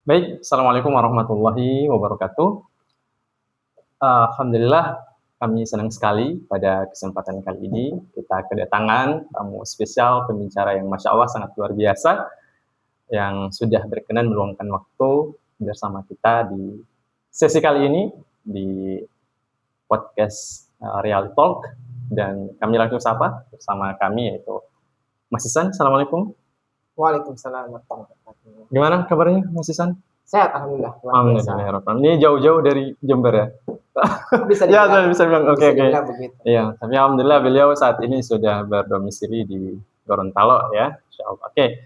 Baik, assalamualaikum warahmatullahi wabarakatuh. Alhamdulillah, kami senang sekali pada kesempatan kali ini kita kedatangan tamu spesial pembicara yang Masya Allah sangat luar biasa, yang sudah berkenan meluangkan waktu bersama kita di sesi kali ini di podcast Real Talk, dan kami langsung sapa bersama kami yaitu Mas Isan. Assalamualaikum. Waalaikumsalam warahmatullahi wabarakatuh. Gimana kabarnya Mas Isan? Sehat, alhamdulillah. Alhamdulillah. Ini jauh-jauh dari Jember ya? Bisa Ya, dibilang, bisa bilang oke. bisa dibilang begitu. Iya, tapi alhamdulillah beliau saat ini sudah berdomisili di Gorontalo ya, insyaallah. Oke.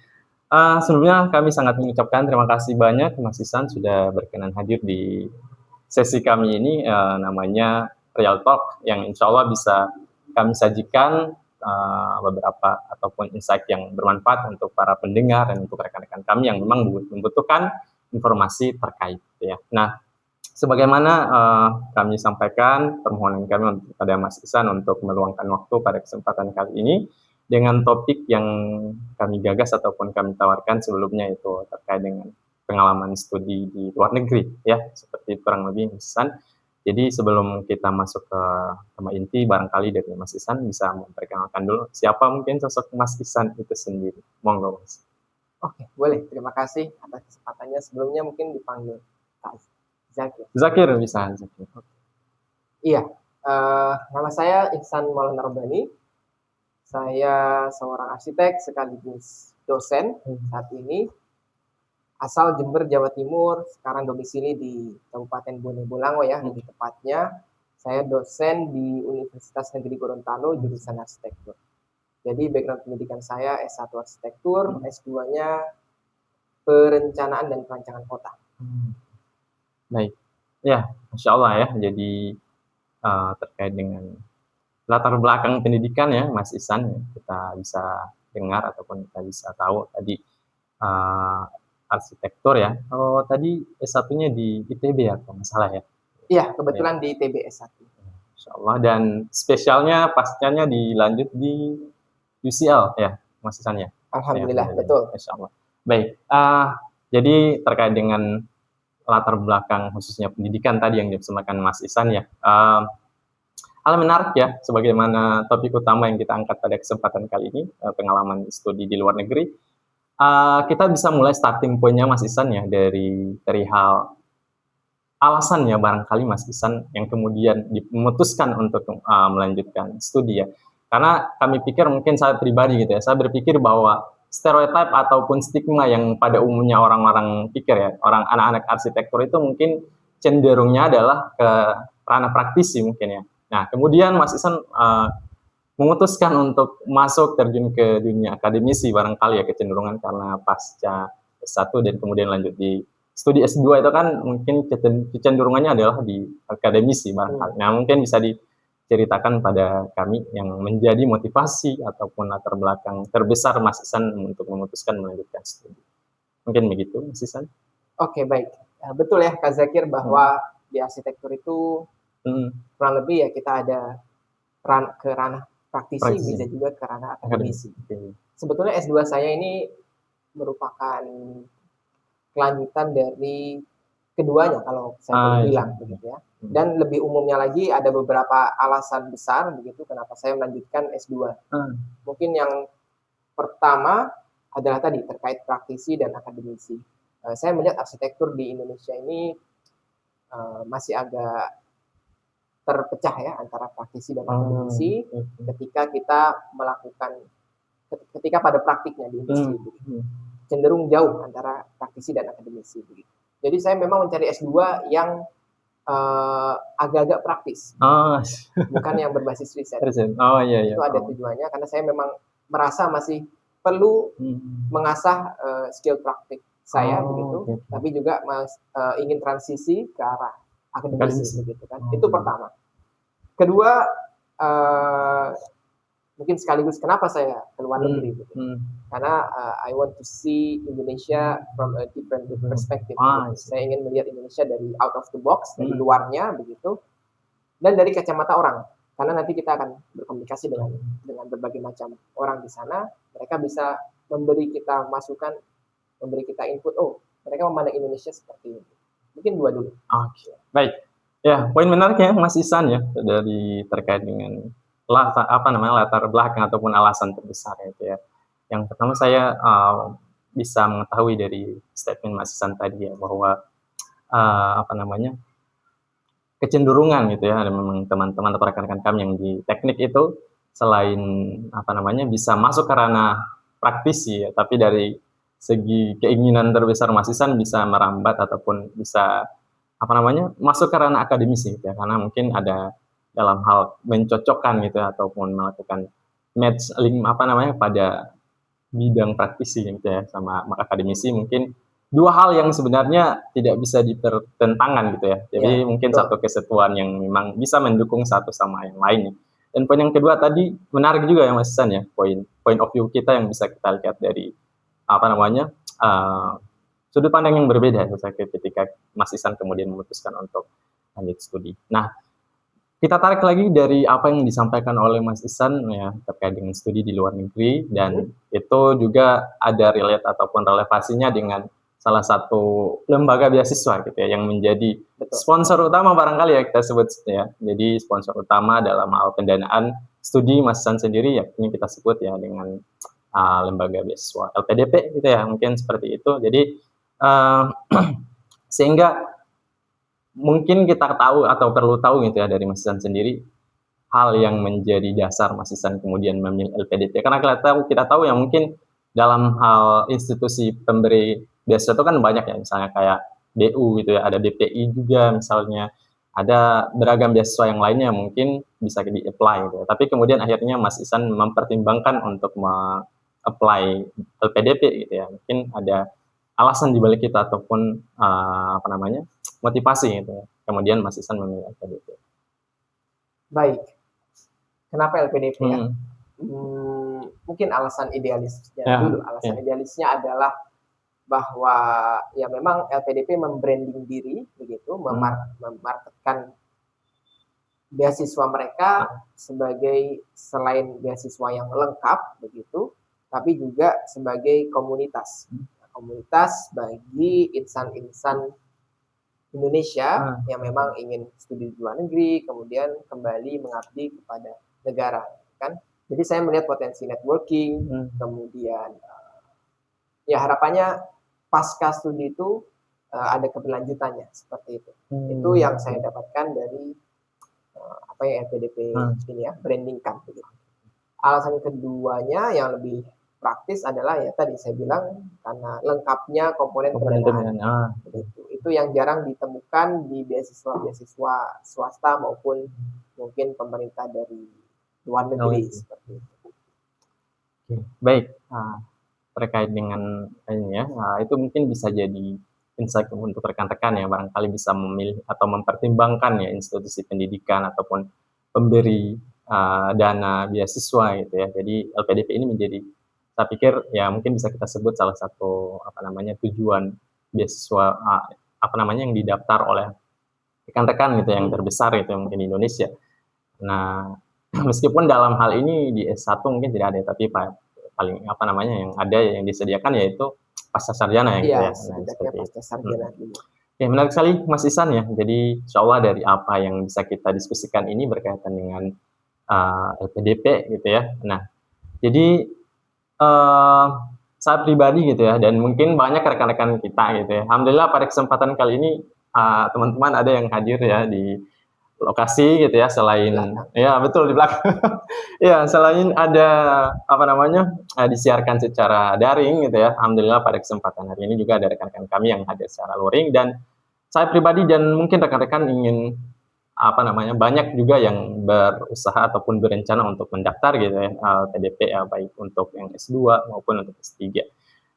Sebelumnya kami sangat mengucapkan terima kasih banyak Mas Isan sudah berkenan hadir di sesi kami ini, namanya Real Talk, yang insyaallah bisa kami sajikan beberapa ataupun insight yang bermanfaat untuk para pendengar dan untuk rekan-rekan kami yang memang membutuhkan informasi terkait ya. Nah, sebagaimana kami sampaikan permohonan kami kepada Mas Isan untuk meluangkan waktu pada kesempatan kali ini dengan topik yang kami gagas ataupun kami tawarkan sebelumnya, itu terkait dengan pengalaman studi di luar negeri ya, seperti kurang lebih Mas Isan. Jadi sebelum kita masuk ke tema inti, barangkali dari Mas Isan bisa memperkenalkan dulu siapa mungkin sosok Mas Isan itu sendiri. Monggo Mas. Oke, boleh. Terima kasih atas kesempatannya. Sebelumnya mungkin dipanggil Pak Zakir. Zakir bisa. Zakir. Iya, nama saya Ihsan Maulana Rabbani. Saya seorang arsitek sekaligus dosen saat ini. Asal Jember, Jawa Timur, sekarang domisili di Kabupaten Bone Bolango ya, lebih tepatnya. Saya dosen di Universitas Negeri Gorontalo, jurusan arsitektur. Jadi background pendidikan saya S1 arsitektur, S2-nya perencanaan dan perancangan kota. Baik. Ya, Masya Allah ya. Jadi terkait dengan latar belakang pendidikan ya Mas Isan, ya, kita bisa dengar ataupun kita bisa tahu tadi arsitektur ya. Oh, tadi S1-nya di ITB ya kalau nggak salah ya? Iya, kebetulan di ITB S1. Masya Allah. Dan spesialnya pascanya dilanjut di UCL ya Mas Isan ya? Alhamdulillah, Ya, betul. Masya Allah. Baik, jadi terkait dengan latar belakang khususnya pendidikan tadi yang disampaikan Mas Isan ya, hal menarik ya, sebagaimana topik utama yang kita angkat pada kesempatan kali ini, pengalaman studi di luar negeri. Kita bisa mulai starting point-nya Mas Isan ya, dari hal alasannya barangkali Mas Isan yang kemudian memutuskan untuk melanjutkan studi ya. Karena kami pikir, mungkin saya pribadi gitu ya, saya berpikir bahwa stereotip ataupun stigma yang pada umumnya orang-orang pikir ya, orang anak-anak arsitektur itu mungkin cenderungnya adalah ke ranah praktisi mungkin ya. Nah, kemudian Mas Isan memutuskan untuk masuk terjun ke dunia akademisi barangkali ya, kecenderungan karena pasca S1 dan kemudian lanjut di studi S2 itu kan mungkin kecenderungannya adalah di akademisi barangkali. Nah, mungkin bisa diceritakan pada kami yang menjadi motivasi ataupun latar belakang terbesar Mas Isan untuk memutuskan melanjutkan studi. Mungkin begitu Mas Isan. Oke, baik. Betul ya Kak Zakir bahwa di arsitektur itu kurang lebih ya kita ada ke ranah praktisi, bisa juga ke ranah akademisi. Sebetulnya S2 saya ini merupakan kelanjutan dari keduanya kalau saya boleh bilang begitu ya. Dan lebih umumnya lagi ada beberapa alasan besar begitu kenapa saya melanjutkan S2. Mungkin yang pertama adalah tadi terkait praktisi dan akademisi. Saya melihat arsitektur di Indonesia ini masih agak terpecah ya antara praktisi dan akademisi ketika kita melakukan ketika pada praktiknya di industri cenderung jauh antara praktisi dan akademisi begitu. Jadi saya memang mencari S2 yang agak-agak praktis, bukan yang berbasis riset. Iya. Itu ada tujuannya karena saya memang merasa masih perlu mengasah skill praktik saya begitu, tapi juga ingin transisi ke arah akademisi begitu kan. Itu pertama. Kedua, mungkin sekaligus kenapa saya ke luar negeri gitu. Karena I want to see Indonesia from a different perspective. Saya ingin melihat Indonesia dari out of the box, dari luarnya begitu, dan dari kacamata orang. Karena nanti kita akan berkomunikasi dengan berbagai macam orang di sana. Mereka bisa memberi kita masukan, memberi kita input. Oh, mereka memandang Indonesia seperti itu. Mungkin 2 dulu. Oke, baik. Ya, poin menariknya Mas Ihsan ya, dari terkait dengan latar belakang ataupun alasan terbesar itu ya. Yang pertama saya bisa mengetahui dari statement Mas Ihsan tadi ya, bahwa kecenderungan gitu ya, ada memang teman-teman atau rekan-rekan kami yang di teknik itu selain bisa masuk ke ranah praktisi ya, tapi dari segi keinginan terbesar Mas Ihsan bisa merambat ataupun bisa masuk ke ranah akademisi gitu ya, karena mungkin ada dalam hal mencocokkan gitu ya, ataupun melakukan match link pada bidang praktisi gitu ya sama akademisi, mungkin dua hal yang sebenarnya tidak bisa dipertentangan gitu ya. Jadi mungkin satu kesatuan yang memang bisa mendukung satu sama yang lain. Dan poin yang kedua tadi menarik juga ya Mas Ihsan ya, point of view kita yang bisa kita lihat dari sudut pandang yang berbeda ketika Mas Ihsan kemudian memutuskan untuk lanjut studi. Nah, kita tarik lagi dari apa yang disampaikan oleh Mas Ihsan ya terkait dengan studi di luar negeri, dan itu juga ada relate ataupun relevasinya dengan salah satu lembaga beasiswa gitu ya, yang menjadi sponsor utama barangkali ya kita sebut ya. Jadi sponsor utama dalam hal pendanaan studi Mas Ihsan sendiri ya ini kita sebut ya dengan lembaga beasiswa LPDP gitu ya, mungkin seperti itu. Jadi sehingga mungkin kita tahu atau perlu tahu gitu ya dari Mas Ihsan sendiri hal yang menjadi dasar Mas Ihsan kemudian memilih LPDP, karena kita tahu ya mungkin dalam hal institusi pemberi beasiswa itu kan banyak ya, misalnya kayak BU gitu ya, ada BPI juga misalnya, ada beragam beasiswa yang lainnya mungkin bisa di-apply gitu ya. Tapi kemudian akhirnya Mas Ihsan mempertimbangkan untuk apply LPDP gitu ya, mungkin ada alasan di balik itu ataupun motivasi gitu ya. Kemudian Mas Ihsan memilih LPDP. Baik. Kenapa LPDP ya? Mungkin alasan idealisnya dulu. Alasan idealisnya adalah bahwa ya memang LPDP membranding diri begitu, memarketkan beasiswa mereka sebagai selain beasiswa yang lengkap begitu, tapi juga sebagai komunitas bagi insan-insan Indonesia yang memang ingin studi di luar negeri, kemudian kembali mengabdi kepada negara, kan? Jadi saya melihat potensi networking, kemudian ya harapannya pasca studi itu ada keberlanjutannya seperti itu. Itu yang saya dapatkan dari apa yang LPDP ini ya, brandingkan begitu. Alasan keduanya yang lebih praktis adalah ya tadi saya bilang karena lengkapnya komponen pendanaan. Itu yang jarang ditemukan di beasiswa swasta maupun mungkin pemerintah dari luar negeri seperti itu. Baik, terkait dengan ini ya, itu mungkin bisa jadi insight untuk rekan-rekan ya, barangkali bisa memilih atau mempertimbangkan ya institusi pendidikan ataupun pemberi dana beasiswa gitu ya. Jadi LPDP ini menjadi, saya pikir ya mungkin bisa kita sebut salah satu tujuan beasiswa yang didaftar oleh rekan-rekan gitu yang terbesar itu mungkin di Indonesia. Nah, meskipun dalam hal ini di S1 mungkin tidak ada, tapi paling yang ada yang disediakan yaitu pasca sarjana gitu ya. Nah, pasca sarjana dulu. Oke, menarik sekali Mas Ihsan ya. Jadi insyaallah dari apa yang bisa kita diskusikan ini berkaitan dengan LPDP gitu ya. Nah, jadi saya pribadi gitu ya, dan mungkin banyak rekan-rekan kita gitu ya. Alhamdulillah pada kesempatan kali ini teman-teman ada yang hadir ya di lokasi gitu ya, selain ya betul di belakang. Ya, selain ada disiarkan secara daring gitu ya. Alhamdulillah pada kesempatan hari ini juga ada rekan-rekan kami yang hadir secara luring, dan saya pribadi dan mungkin rekan-rekan ingin banyak juga yang berusaha ataupun berencana untuk mendaftar gitu ya LPDP ya, baik untuk yang S2 maupun untuk S3.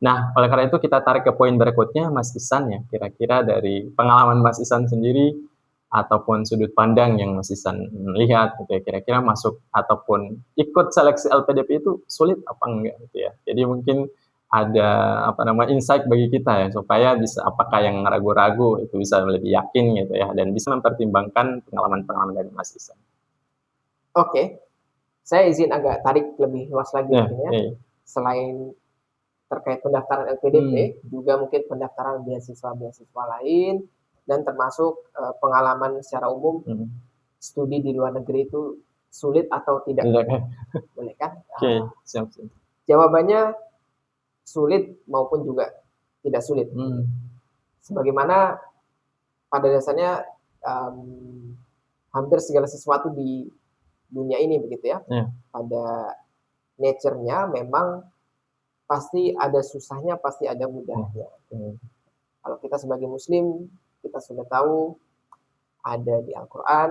Nah, oleh karena itu kita tarik ke poin berikutnya Mas Ihsan ya, kira-kira dari pengalaman Mas Ihsan sendiri ataupun sudut pandang yang Mas Ihsan lihat gitu ya, kira-kira masuk ataupun ikut seleksi LPDP itu sulit apa enggak gitu ya. Jadi mungkin ada insight bagi kita ya, supaya bisa apakah yang ragu-ragu itu bisa lebih yakin gitu ya, dan bisa mempertimbangkan pengalaman-pengalaman dari Mas Ihsan. Oke. Saya izin agak tarik lebih luas lagi mungkin ya. Selain terkait pendaftaran LPDP, juga mungkin pendaftaran beasiswa-beasiswa lain, dan termasuk pengalaman secara umum studi di luar negeri itu sulit atau tidak? Boleh kan? Siap. Jawabannya sulit maupun juga tidak sulit. Sebagaimana pada dasarnya hampir segala sesuatu di dunia ini begitu ya. Pada nature-nya memang pasti ada susahnya, pasti ada mudahnya. Kalau kita sebagai muslim, kita sudah tahu ada di Al-Quran,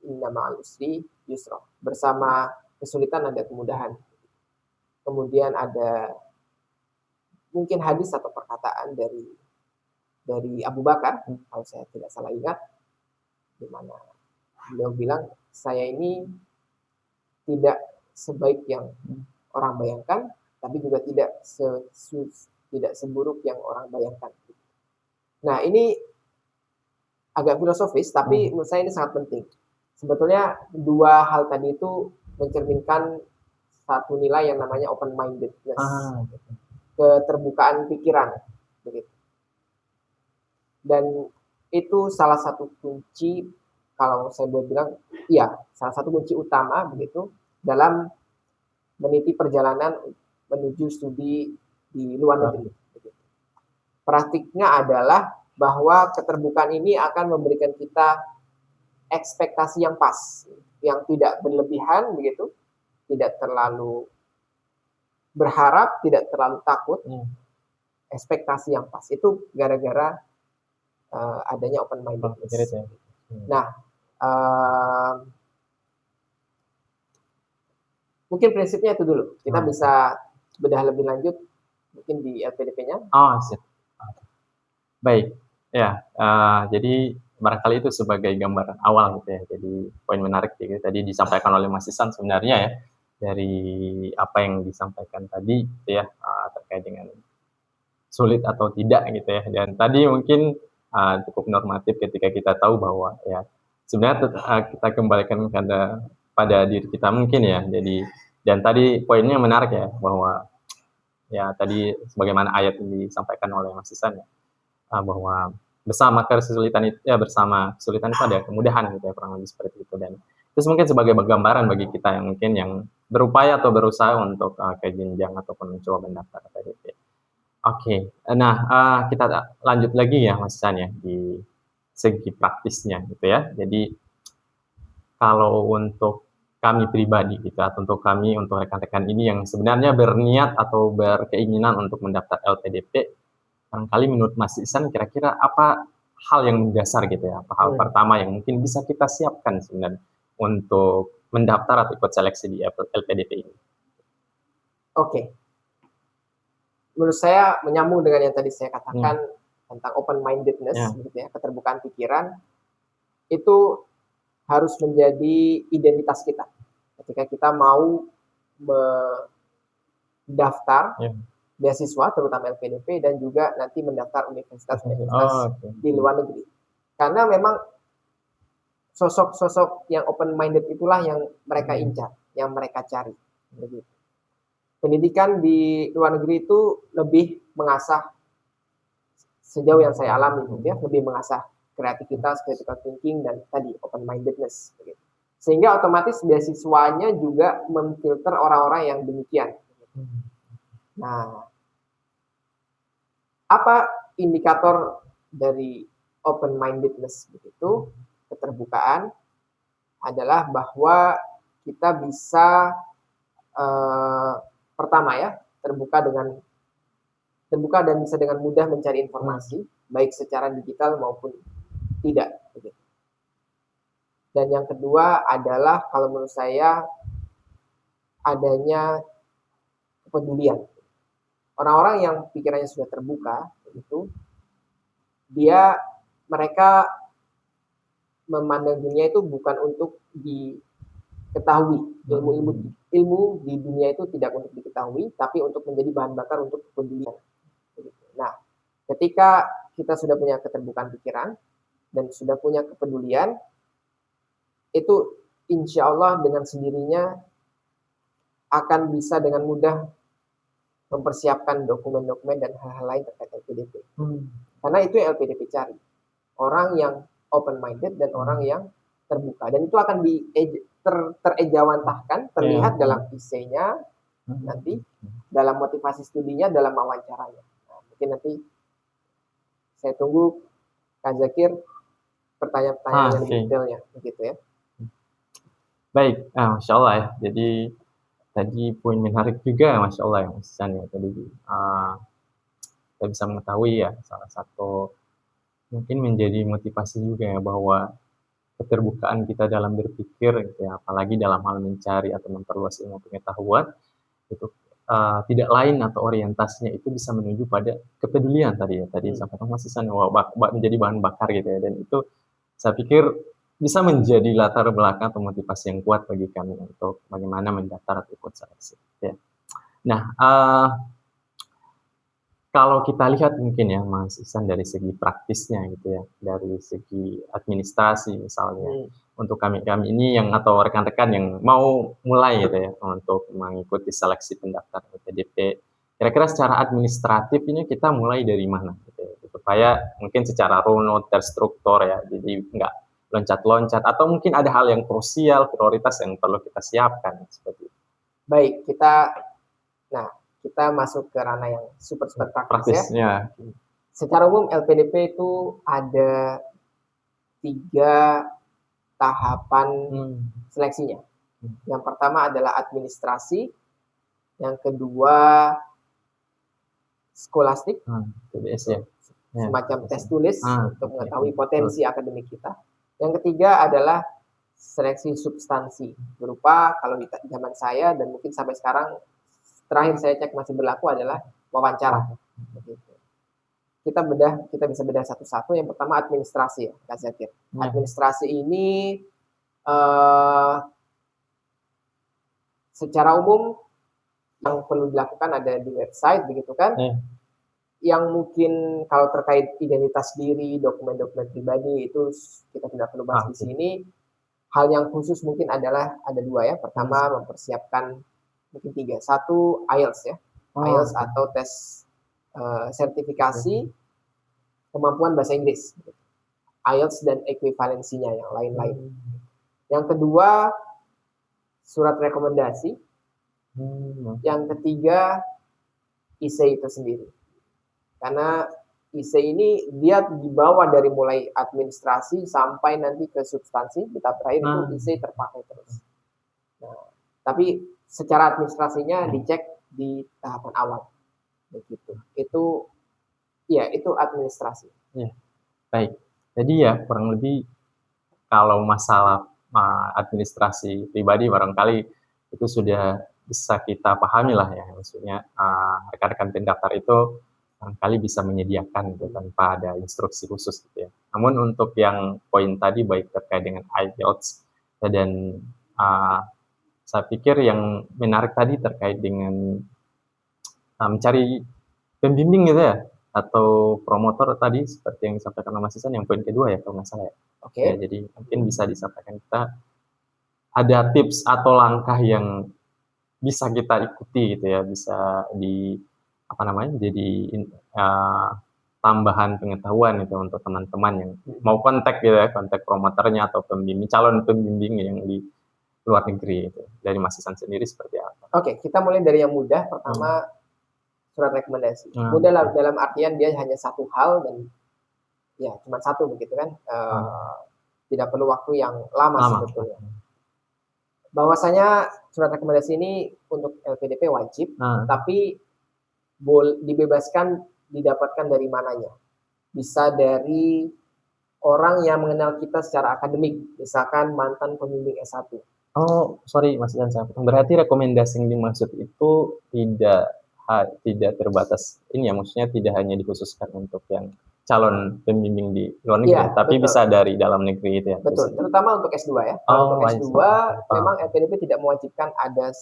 inna ma'al usri yusra. Bersama kesulitan ada kemudahan. Kemudian ada mungkin hadis atau perkataan dari Abu Bakar, kalau saya tidak salah ingat, di mana beliau bilang, saya ini tidak sebaik yang orang bayangkan, tapi juga tidak seburuk yang orang bayangkan. Nah, ini agak filosofis, tapi menurut saya ini sangat penting. Sebetulnya dua hal tadi itu mencerminkan satu nilai yang namanya open-mindedness, keterbukaan pikiran, begitu. Dan itu salah satu kunci, kalau saya boleh bilang, iya, salah satu kunci utama begitu dalam meniti perjalanan menuju studi di luar negeri. Praktiknya adalah bahwa keterbukaan ini akan memberikan kita ekspektasi yang pas, yang tidak berlebihan begitu, tidak terlalu berharap, tidak terlalu takut, ekspektasi yang pas. Itu gara-gara adanya open-mindedness. Nah, mungkin prinsipnya itu dulu. Kita bisa bedah lebih lanjut mungkin di LPDP-nya. Siap. Baik, ya. Jadi barangkali itu sebagai gambaran awal gitu ya. Jadi poin menarik gitu, tadi disampaikan oleh Mas Ihsan sebenarnya ya, dari apa yang disampaikan tadi gitu ya, terkait dengan sulit atau tidak gitu ya. Dan tadi mungkin cukup normatif ketika kita tahu bahwa ya sebenarnya kita kembalikan pada diri kita mungkin ya. Jadi dan tadi poinnya menarik ya, bahwa ya tadi sebagaimana ayat yang disampaikan oleh Mas Ihsan ya, bahwa bersama kesulitan itu ya, bersama kesulitan itu ada kemudahan gitu ya, kurang lebih seperti itu. Dan terus mungkin sebagai gambaran bagi kita yang mungkin yang berupaya atau berusaha untuk ke jenjang ataupun mencoba mendaftar LPDP. Oke. Nah, kita lanjut lagi ya Mas Ihsan ya, di segi praktisnya gitu ya. Jadi kalau untuk kami pribadi gitu, atau untuk rekan-rekan ini yang sebenarnya berniat atau berkeinginan untuk mendaftar LPDP, barangkali menurut Mas Ihsan kira-kira apa hal yang mendasar gitu ya, apa hal pertama yang mungkin bisa kita siapkan sebenarnya untuk mendaftar atau ikut seleksi di LPDP ini? Oke. Menurut saya menyambung dengan yang tadi saya katakan tentang open-mindedness, gitu ya, keterbukaan pikiran, itu harus menjadi identitas kita. Ketika kita mau mendaftar beasiswa, terutama LPDP, dan juga nanti mendaftar universitas-universitas di luar negeri. Karena memang sosok-sosok yang open-minded itulah yang mereka incar, yang mereka cari. Begitu. Pendidikan di luar negeri itu lebih mengasah, sejauh yang saya alami, ya, lebih mengasah kreativitas, critical thinking, dan tadi open-mindedness. Begitu. Sehingga otomatis beasiswanya juga memfilter orang-orang yang demikian. Nah, apa indikator dari open-mindedness begitu, keterbukaan, adalah bahwa kita bisa pertama ya, terbuka dan bisa dengan mudah mencari informasi, baik secara digital maupun tidak. Begitu. Dan yang kedua adalah kalau menurut saya adanya kepedulian. Orang-orang yang pikirannya sudah terbuka, begitu, mereka memandang dunia itu bukan untuk diketahui. Ilmu di dunia itu tidak untuk diketahui, tapi untuk menjadi bahan bakar untuk kepedulian. Nah, ketika kita sudah punya keterbukaan pikiran dan sudah punya kepedulian, itu insya Allah dengan sendirinya akan bisa dengan mudah mempersiapkan dokumen-dokumen dan hal-hal lain terkait LPDP. Karena itu yang LPDP cari. Orang yang open-minded dan orang yang terbuka. Dan itu akan terejawantahkan, terlihat dalam essay-nya, nanti dalam motivasi studinya, dalam wawancaranya. Nah, mungkin nanti saya tunggu Kak Zakir pertanyaan-pertanyaan yang lebih detailnya, begitu ya. Baik, Masya Allah ya. Jadi tadi poin menarik juga, Masya Allah ya, Mas Isan ya. Tadi kita bisa mengetahui ya, salah satu mungkin menjadi motivasi juga ya, bahwa keterbukaan kita dalam berpikir, gitu ya, apalagi dalam hal mencari atau memperluas ilmu pengetahuan, itu tidak lain atau orientasinya itu bisa menuju pada kepedulian tadi ya. Tadi sampaikan Mas Isan, menjadi bahan bakar gitu ya. Dan itu saya pikir bisa menjadi latar belakang atau motivasi yang kuat bagi kami untuk bagaimana mendaftar atau ikut seleksi. Ya. Nah, kalau kita lihat mungkin ya Mas Isan dari segi praktisnya gitu ya, dari segi administrasi misalnya, untuk kami ini yang atau rekan-rekan yang mau mulai gitu ya untuk mengikuti seleksi pendaftar LPDP, kira-kira secara administratif ini kita mulai dari mana gitu ya, supaya mungkin secara runut, terstruktur ya, jadi nggak loncat-loncat, atau mungkin ada hal yang krusial, prioritas yang perlu kita siapkan seperti itu. Baik, kita masuk ke ranah yang super praktis ya. Secara umum LPDP itu ada 3 tahapan seleksinya. Yang pertama adalah administrasi, yang kedua skolastik, semacam tes tulis untuk mengetahui potensi akademik kita. Yang ketiga adalah seleksi substansi, berupa kalau di zaman saya dan mungkin sampai sekarang terakhir saya cek masih berlaku adalah wawancara. Kita bisa bedah satu-satu. Yang pertama administrasi ya, Kak Zakir. Administrasi ini secara umum yang perlu dilakukan ada di website, begitu kan? Yang mungkin kalau terkait identitas diri, dokumen-dokumen pribadi itu kita tidak perlu bahas di sini. Hal yang khusus mungkin adalah ada 2 ya. Pertama mempersiapkan mungkin 3. 1 IELTS ya. IELTS atau tes sertifikasi kemampuan bahasa Inggris. IELTS dan ekuivalensinya yang lain-lain. Yang kedua surat rekomendasi. Yang ketiga essay itu sendiri. Karena essay ini dia dibawa dari mulai administrasi sampai nanti ke substansi, di tahap terakhir itu essay terpakai terus. Nah, tapi secara administrasinya dicek di tahapan awal, begitu. Itu administrasi. Ya, baik. Jadi ya kurang lebih kalau masalah administrasi pribadi barangkali itu sudah bisa kita pahami lah ya, maksudnya rekan-rekan pendaftar itu barangkali bisa menyediakan gitu tanpa ada instruksi khusus gitu ya. Namun untuk yang poin tadi baik terkait dengan IELTS dan saya pikir yang menarik tadi terkait dengan mencari pembimbing gitu ya, atau promotor tadi seperti yang disampaikan Mas Isan yang poin kedua ya kalau nggak salah ya. Ya, jadi mungkin bisa disampaikan kita ada tips atau langkah yang bisa kita ikuti gitu ya, bisa jadi tambahan pengetahuan itu untuk teman-teman yang mau kontak gitu ya, kontak promotornya atau calon pembimbing yang di luar negeri itu. Dari Mas Isan sendiri seperti apa? Oke, kita mulai dari yang mudah. Pertama surat rekomendasi. Mudah dalam artian dia hanya satu hal dan ya cuma satu begitu kan. Tidak perlu waktu yang lama sebetulnya. Bahwasanya surat rekomendasi ini untuk LPDP wajib, tapi dibebaskan didapatkan dari mananya. Bisa dari orang yang mengenal kita secara akademik, misalkan mantan pembimbing S1. Oh, sorry Mas Isan, berarti rekomendasi yang dimaksud itu tidak terbatas ini ya, maksudnya tidak hanya dikhususkan untuk yang calon pembimbing di luar negeri, ya, tapi betul. Bisa dari dalam negeri itu ya. Betul, bisa. Terutama untuk S2 ya. Untuk S2 memang LPDP tidak mewajibkan ada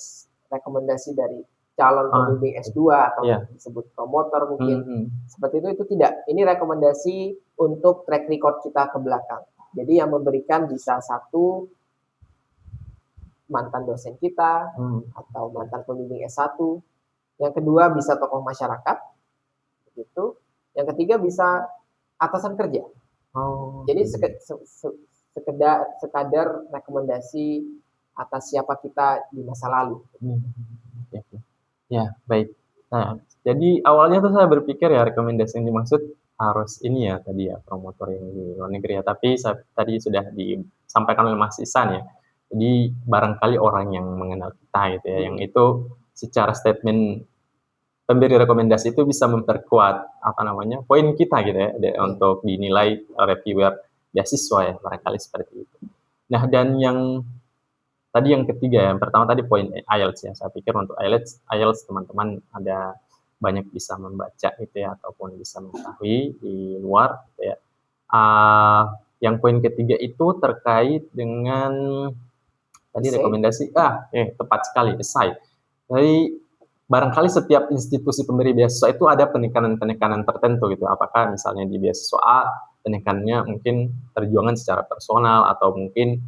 rekomendasi dari calon pembimbing S2 atau disebut promotor mungkin. Seperti itu tidak. Ini rekomendasi untuk track record kita ke belakang. Jadi yang memberikan bisa satu mantan dosen kita atau mantan pembimbing S1 Yang kedua bisa tokoh masyarakat, gitu. Yang ketiga bisa atasan kerja. Jadi sekadar rekomendasi atas siapa kita di masa lalu. Ya, baik. Nah, jadi awalnya tuh saya berpikir ya rekomendasi yang dimaksud harus ini ya tadi ya promotor yang di luar negeri ya. Tapi tadi sudah disampaikan oleh Mas Ihsan ya. Jadi barangkali orang yang mengenal kita gitu ya, yang itu secara statement pemberi rekomendasi itu bisa memperkuat apa namanya poin kita gitu ya untuk dinilai reviewer beasiswa ya barangkali seperti itu. Nah dan yang tadi yang ketiga yang pertama tadi poin IELTS ya saya pikir untuk IELTS teman-teman ada banyak bisa membaca gitu ya ataupun bisa mengetahui di luar gitu ya. Yang poin ketiga itu terkait dengan tadi rekomendasi tepat sekali essay. Jadi barangkali setiap institusi pemberi beasiswa itu ada penekanan-penekanan tertentu gitu. Apakah misalnya di beasiswa A penekanannya mungkin perjuangan secara personal atau mungkin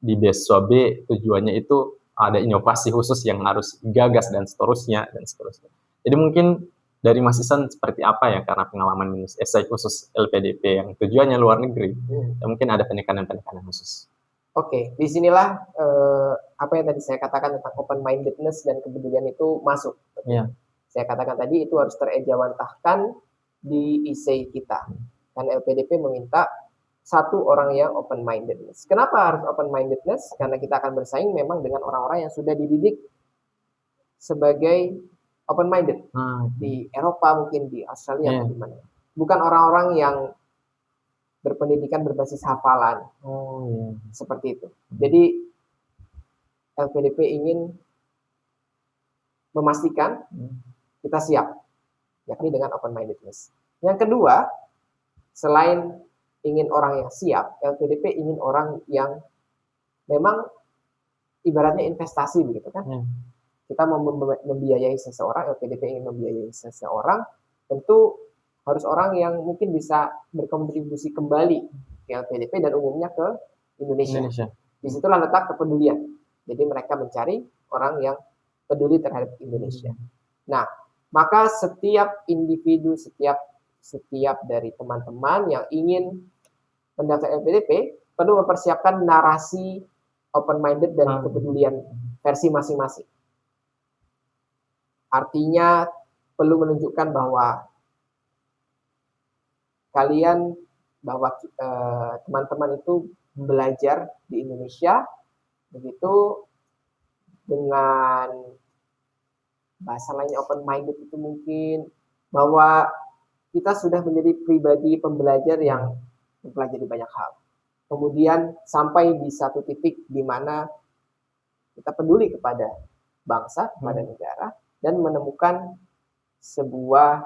di beasiswa B tujuannya itu ada inovasi khusus yang harus digagas dan seterusnya dan seterusnya. Jadi mungkin dari Mas Ihsan seperti apa ya karena pengalaman menulis esai khusus LPDP yang tujuannya luar negeri, mungkin ada penekanan-penekanan khusus. Oke, disinilah apa yang tadi saya katakan tentang open-mindedness dan kepedulian itu masuk. Saya katakan tadi itu harus terejawantahkan di essay kita. Dan LPDP meminta satu orang yang open-mindedness. Kenapa harus open-mindedness? Karena kita akan bersaing memang dengan orang-orang yang sudah dididik sebagai open-minded. Di Eropa mungkin, di Australia atau di mana. Bukan orang-orang yang berpendidikan berbasis hafalan. Seperti itu. Jadi LPDP ingin memastikan kita siap, yakni dengan open-mindedness. Yang kedua, selain ingin orang yang siap, LPDP ingin orang yang memang ibaratnya investasi begitu kan. Kita mau membiayai seseorang, LPDP ingin membiayai seseorang, tentu harus orang yang mungkin bisa berkontribusi kembali ke LPDP dan umumnya ke Indonesia. Disitulah letak kepedulian. Jadi mereka mencari orang yang peduli terhadap Indonesia. Nah, maka setiap individu, setiap dari teman-teman yang ingin mendaftar LPDP perlu mempersiapkan narasi open-minded dan kepedulian versi masing-masing. Artinya perlu menunjukkan bahwa teman-teman itu belajar di Indonesia, begitu dengan bahasa lainnya open-minded itu mungkin bahwa kita sudah menjadi pribadi pembelajar yang mempelajari banyak hal. Kemudian sampai di satu titik di mana kita peduli kepada bangsa, kepada negara, dan menemukan sebuah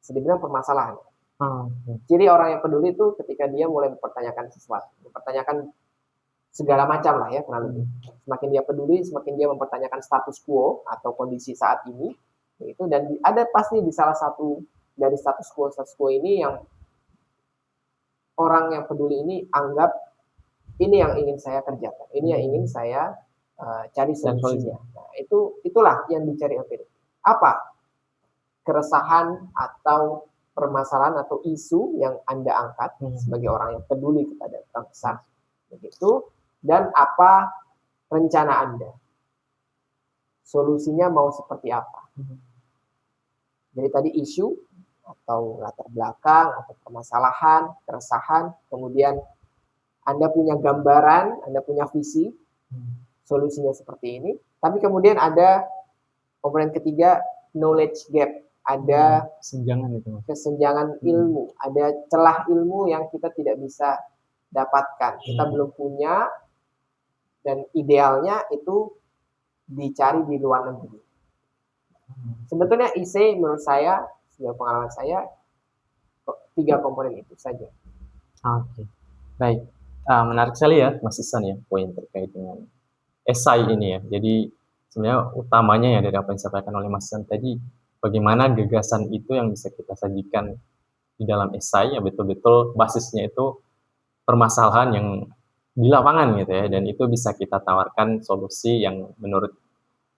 sedemikian permasalahan. Jadi orang yang peduli itu ketika dia mulai mempertanyakan sesuatu, mempertanyakan segala macam lah ya kurang lebih. Semakin dia peduli, semakin dia mempertanyakan status quo atau kondisi saat ini, gitu. Dan ada pasti di salah satu dari status quo ini yang orang yang peduli ini anggap ini yang ingin saya kerjakan, ini yang ingin saya cari solusinya. Nah, itulah yang dicari LPDP. Apa keresahan atau permasalahan atau isu yang Anda angkat sebagai orang yang peduli kepada bangsa, begitu, dan apa rencana Anda, solusinya mau seperti apa. Jadi tadi isu atau latar belakang atau permasalahan, keresahan, kemudian Anda punya gambaran, Anda punya visi, solusinya seperti ini, tapi kemudian ada komponen ketiga, knowledge gap. Ada kesenjangan ilmu, ada celah ilmu yang kita tidak bisa dapatkan, kita belum punya, dan idealnya itu dicari di luar negeri. Sebetulnya IC menurut saya, sejauh pengalaman saya, 3 komponen itu saja. Oke, baik. Menarik sekali ya Mas Ihsan ya, poin terkait dengan esai ini ya. Jadi sebenarnya utamanya ya dari apa yang disampaikan oleh Mas Ihsan tadi, bagaimana gagasan itu yang bisa kita sajikan di dalam esai yang betul-betul basisnya itu permasalahan yang di lapangan gitu ya, dan itu bisa kita tawarkan solusi yang menurut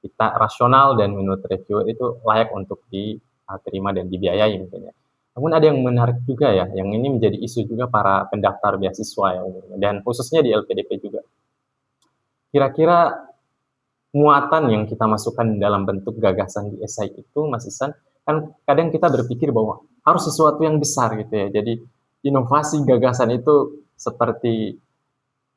kita rasional dan menurut reviewer itu layak untuk diterima dan dibiayai mungkin ya. Namun ada yang menarik juga ya, yang ini menjadi isu juga para pendaftar beasiswa ya umumnya, dan khususnya di LPDP juga. Kira-kira muatan yang kita masukkan dalam bentuk gagasan di esai itu, Mas Ihsan, kan kadang kita berpikir bahwa harus sesuatu yang besar gitu ya. Jadi inovasi gagasan itu seperti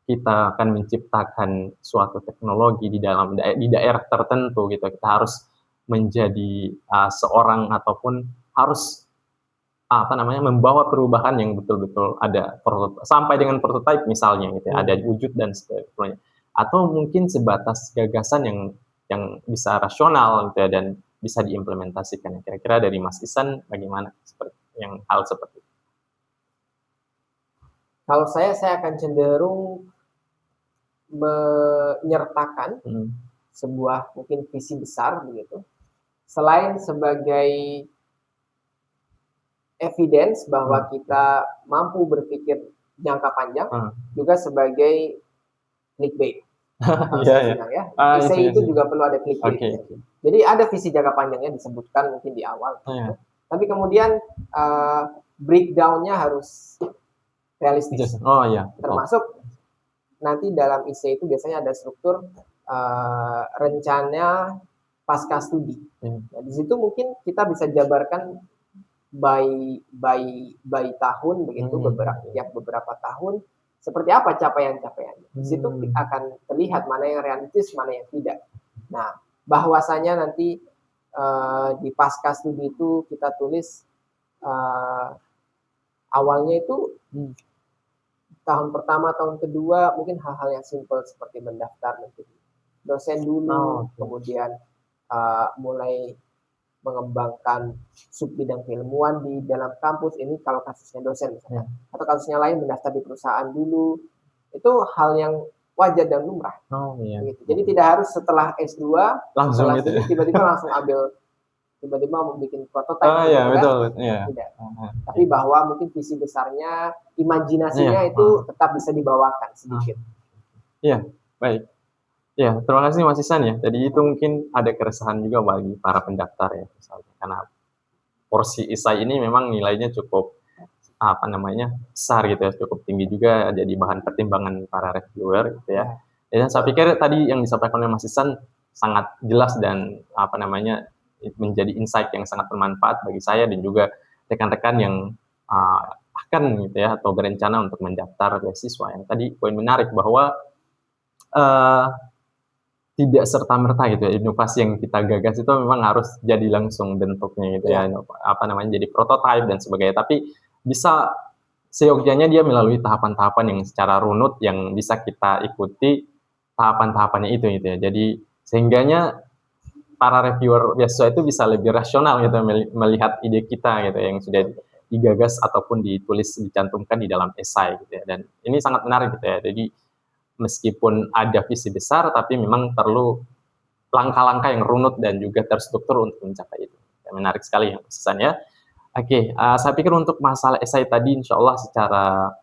kita akan menciptakan suatu teknologi di daerah tertentu gitu. Kita harus menjadi seorang ataupun harus membawa perubahan yang betul-betul ada sampai dengan prototype misalnya gitu ya, ada wujud dan sebagainya. Atau mungkin sebatas gagasan yang bisa rasional gitu ya dan bisa diimplementasikan. Kira-kira dari Mas Ihsan bagaimana hal seperti itu? Kalau saya akan cenderung menyertakan sebuah mungkin visi besar begitu. Selain sebagai evidence bahwa kita mampu berpikir jangka panjang, juga sebagai clickbait. Essay itu juga perlu ada clickbait. Okay. Jadi ada visi jangka panjangnya disebutkan mungkin di awal. Tapi kemudian breakdown-nya harus realistis. Termasuk nanti dalam essay itu biasanya ada struktur rencana pasca studi. Nah, di situ mungkin kita bisa jabarkan by tahun begitu, beberapa tahun seperti apa capaian-capaiannya. Di situ akan terlihat mana yang realistis, mana yang tidak. Nah, bahwasanya nanti di pasca studi itu kita tulis awalnya itu tahun pertama, tahun kedua mungkin hal-hal yang simpel seperti mendaftar menjadi dosen dulu, kemudian mulai mengembangkan sub bidang keilmuan di dalam kampus, ini kalau kasusnya dosen misalnya, atau kasusnya lain mendaftar di perusahaan dulu, itu hal yang wajar dan lumrah. Gitu. Jadi tidak harus setelah S2 langsung gitu, tiba-tiba langsung tiba-tiba membuat prototipe. Tidak. Tapi bahwa mungkin visi besarnya, imajinasinya itu tetap bisa dibawakan sedikit. Iya, baik. Ya, terima kasih Mas Ihsan ya. Jadi itu mungkin ada keresahan juga bagi para pendaftar ya, misalnya karena porsi esai ini memang nilainya cukup besar gitu ya, cukup tinggi juga, jadi bahan pertimbangan para reviewer gitu ya. Dan saya pikir tadi yang disampaikan oleh Mas Ihsan sangat jelas dan menjadi insight yang sangat bermanfaat bagi saya dan juga rekan-rekan yang akan gitu ya atau berencana untuk mendaftar beasiswa. Yang tadi poin menarik bahwa tidak serta-merta gitu ya, inovasi yang kita gagas itu memang harus jadi langsung bentuknya gitu ya, jadi prototype dan sebagainya. Tapi bisa seyogyanya dia melalui tahapan-tahapan yang secara runut yang bisa kita ikuti tahapan-tahapannya itu gitu ya. Jadi sehingganya para reviewer beasiswa itu bisa lebih rasional gitu melihat ide kita gitu yang sudah digagas ataupun dicantumkan di dalam esai gitu ya. Dan ini sangat menarik gitu ya. Jadi meskipun ada visi besar, tapi memang perlu langkah-langkah yang runut dan juga terstruktur untuk mencapai itu. Ya, menarik sekali ya, Mas Ihsan ya. Oke, saya pikir untuk masalah esai tadi, insya Allah secara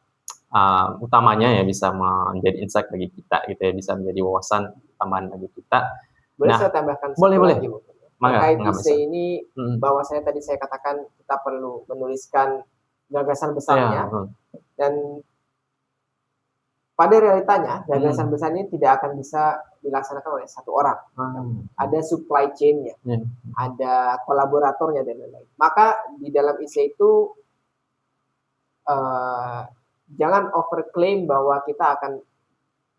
utamanya ya bisa menjadi insight bagi kita, gitu ya, bisa menjadi wawasan tambahan bagi kita. Boleh saya tambahkan boleh. Lagi, terkait esai ini, bahwasanya tadi saya katakan kita perlu menuliskan gagasan besarnya, dan pada realitanya, gagasan besar ini tidak akan bisa dilaksanakan oleh satu orang. Ada supply chain-nya, ada kolaboratornya, dan lain-lain. Maka di dalam essay itu, jangan overclaim bahwa kita akan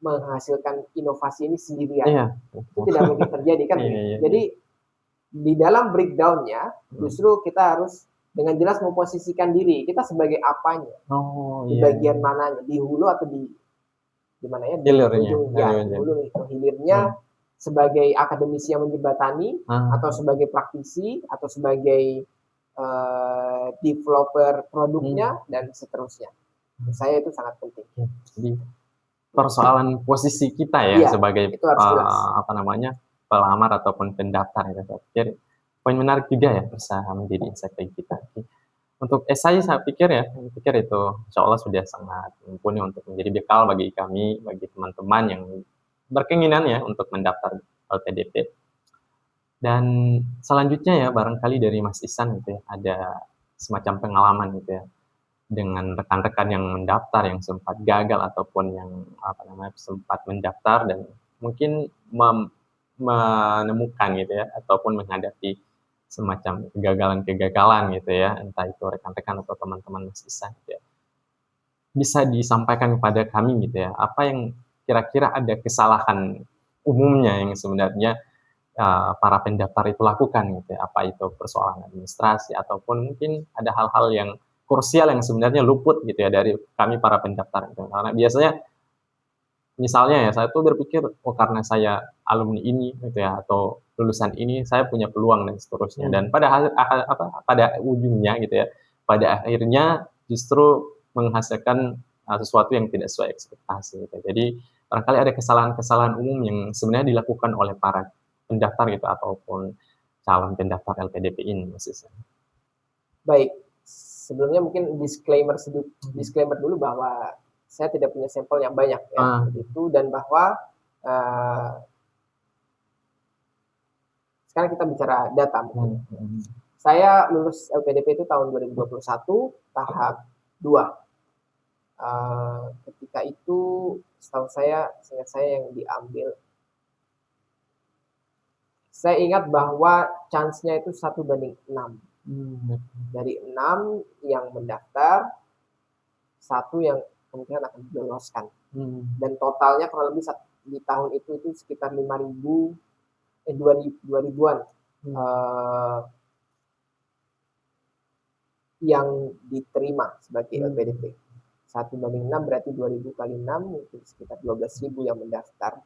menghasilkan inovasi ini sendirian. Itu tidak mungkin terjadi kan? Jadi, di dalam breakdown-nya, justru kita harus dengan jelas memposisikan diri. Kita sebagai apanya? Di bagian mananya? Di hulu atau di mana ya? Hilirnya sebagai akademisi yang menjembatani, atau sebagai praktisi, atau sebagai developer produknya, dan seterusnya. Saya itu sangat penting. Jadi persoalan posisi kita ya sebagai pelamar ataupun pendaftar ya. Saya pikir poin menarik juga ya, bisa menjadi insight bagi kita. Untuk esai saya pikir itu insya Allah sudah sangat mumpuni untuk menjadi bekal bagi kami, bagi teman-teman yang berkeinginan ya untuk mendaftar LPDP. Dan selanjutnya ya barangkali dari Mas Ihsan gitu ya, ada semacam pengalaman gitu ya, dengan rekan-rekan yang mendaftar, yang sempat gagal ataupun yang apa namanya, sempat mendaftar dan mungkin menemukan gitu ya, ataupun menghadapi semacam kegagalan-kegagalan gitu ya, entah itu rekan-rekan atau teman-teman Mas Ihsan gitu ya. Bisa disampaikan kepada kami gitu ya, apa yang kira-kira ada kesalahan umumnya yang sebenarnya para pendaftar itu lakukan gitu ya, apa itu persoalan administrasi ataupun mungkin ada hal-hal yang krusial yang sebenarnya luput gitu ya dari kami para pendaftar gitu. Karena biasanya misalnya ya, saya tuh berpikir, "Oh karena saya alumni ini," gitu ya, atau lulusan ini, saya punya peluang dan seterusnya. Dan pada pada ujungnya gitu ya, pada akhirnya justru menghasilkan, sesuatu yang tidak sesuai ekspektasi gitu. Jadi barangkali ada kesalahan-kesalahan umum yang sebenarnya dilakukan oleh para pendaftar gitu, ataupun calon pendaftar LPDP ini Mas Ihsan. Baik, sebelumnya mungkin disclaimer dulu bahwa saya tidak punya sampel yang banyak ya, begitu, dan bahwa sekarang kita bicara data. Saya lulus LPDP itu tahun 2021 tahap 2. Ketika itu setahu saya, seingat saya yang diambil, saya ingat bahwa chance-nya itu 1:6. Dari 6 yang mendaftar, 1 yang kemungkinan akan diloloskan. Dan totalnya kurang lebih di tahun itu sekitar 2.000-an yang diterima sebagai LPDP. 1:6 berarti 2.000 kali 6 itu sekitar 12.000 yang mendaftar.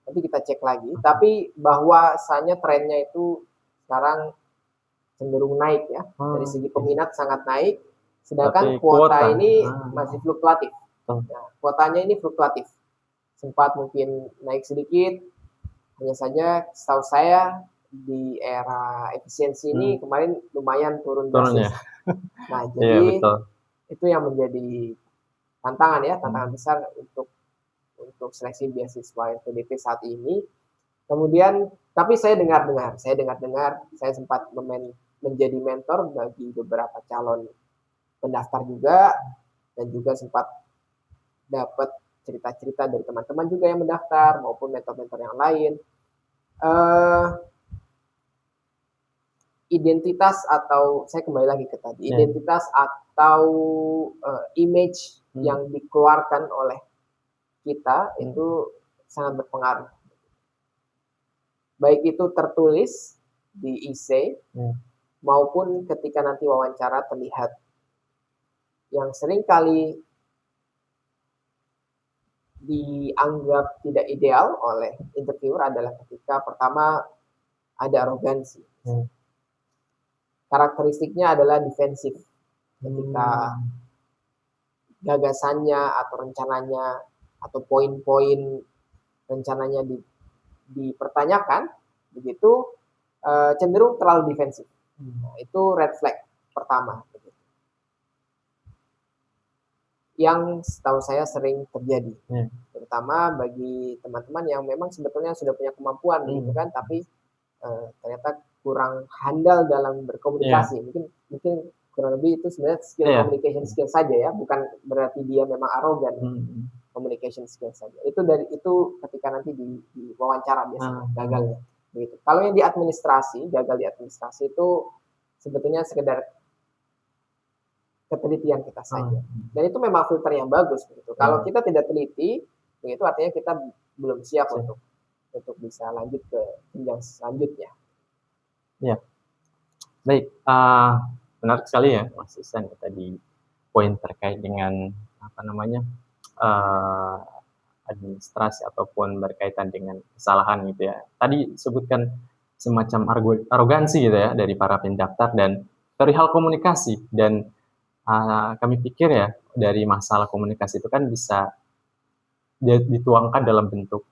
Nanti kita cek lagi, tapi bahwasanya trennya itu sekarang cenderung naik ya. Dari segi peminat sangat naik, sedangkan kuota ini masih fluktuatif. Nah, kuotanya ini fluktuatif. Sempat mungkin naik sedikit, hanya saja setahu saya di era efisiensi ini kemarin lumayan turun drastis. Nah, jadi itu yang menjadi tantangan ya, tantangan besar untuk seleksi beasiswa LPDP saat ini. Kemudian, tapi saya dengar, saya sempat menjadi mentor bagi beberapa calon pendaftar juga, dan juga sempat dapat cerita-cerita dari teman-teman juga yang mendaftar maupun mentor-mentor yang lain. Identitas atau saya kembali lagi ke tadi, identitas atau image yang dikeluarkan oleh kita itu sangat berpengaruh. Baik itu tertulis di essay maupun ketika nanti wawancara terlihat. Yang sering kali dianggap tidak ideal oleh interviewer adalah ketika pertama ada arogansi. Karakteristiknya adalah defensif. Ketika gagasannya atau rencananya atau poin-poin rencananya dipertanyakan, begitu cenderung terlalu defensif. Nah, itu red flag pertama. Yang setahu saya sering terjadi, terutama bagi teman-teman yang memang sebetulnya sudah punya kemampuan, gitu kan, tapi ternyata kurang handal dalam berkomunikasi. Mungkin kurang lebih itu sebenarnya skill communication skill saja ya, bukan berarti dia memang arogan. Communication skill saja. Itu ketika nanti di wawancara biasanya gagalnya. Begitu. Kalau yang gagal di administrasi itu sebetulnya sekedar ketelitian kita saja. Dan itu memang filter yang bagus begitu. Kalau kita tidak teliti, itu artinya kita belum siap untuk bisa lanjut ke jenjang selanjutnya. Ya. Baik, menarik sekali ya Mas Ihsan tadi poin terkait dengan administrasi ataupun berkaitan dengan kesalahan gitu ya. Tadi sebutkan semacam arogansi gitu ya dari para pendaftar dan perihal komunikasi, dan kami pikir ya dari masalah komunikasi itu kan bisa dituangkan dalam bentuk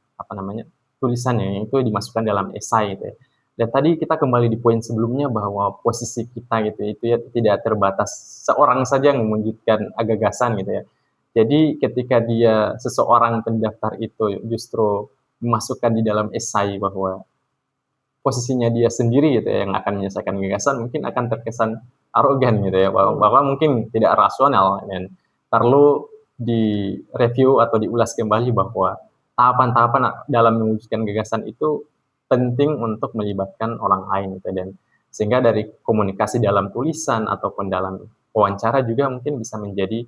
tulisan ya, itu dimasukkan dalam esai gitu ya. Dan tadi kita kembali di poin sebelumnya bahwa posisi kita gitu itu ya tidak terbatas seorang saja yang mewujudkan gagasan gitu ya. Jadi ketika seseorang pendaftar itu justru memasukkan di dalam esai bahwa posisinya dia sendiri gitu ya yang akan menyelesaikan gagasan, mungkin akan terkesan arogan gitu ya, bahwa mungkin tidak rasional dan perlu direview atau diulas kembali bahwa tahapan-tahapan dalam mewujudkan gagasan itu penting untuk melibatkan orang lain gitu dan sehingga dari komunikasi dalam tulisan ataupun dalam wawancara juga mungkin bisa menjadi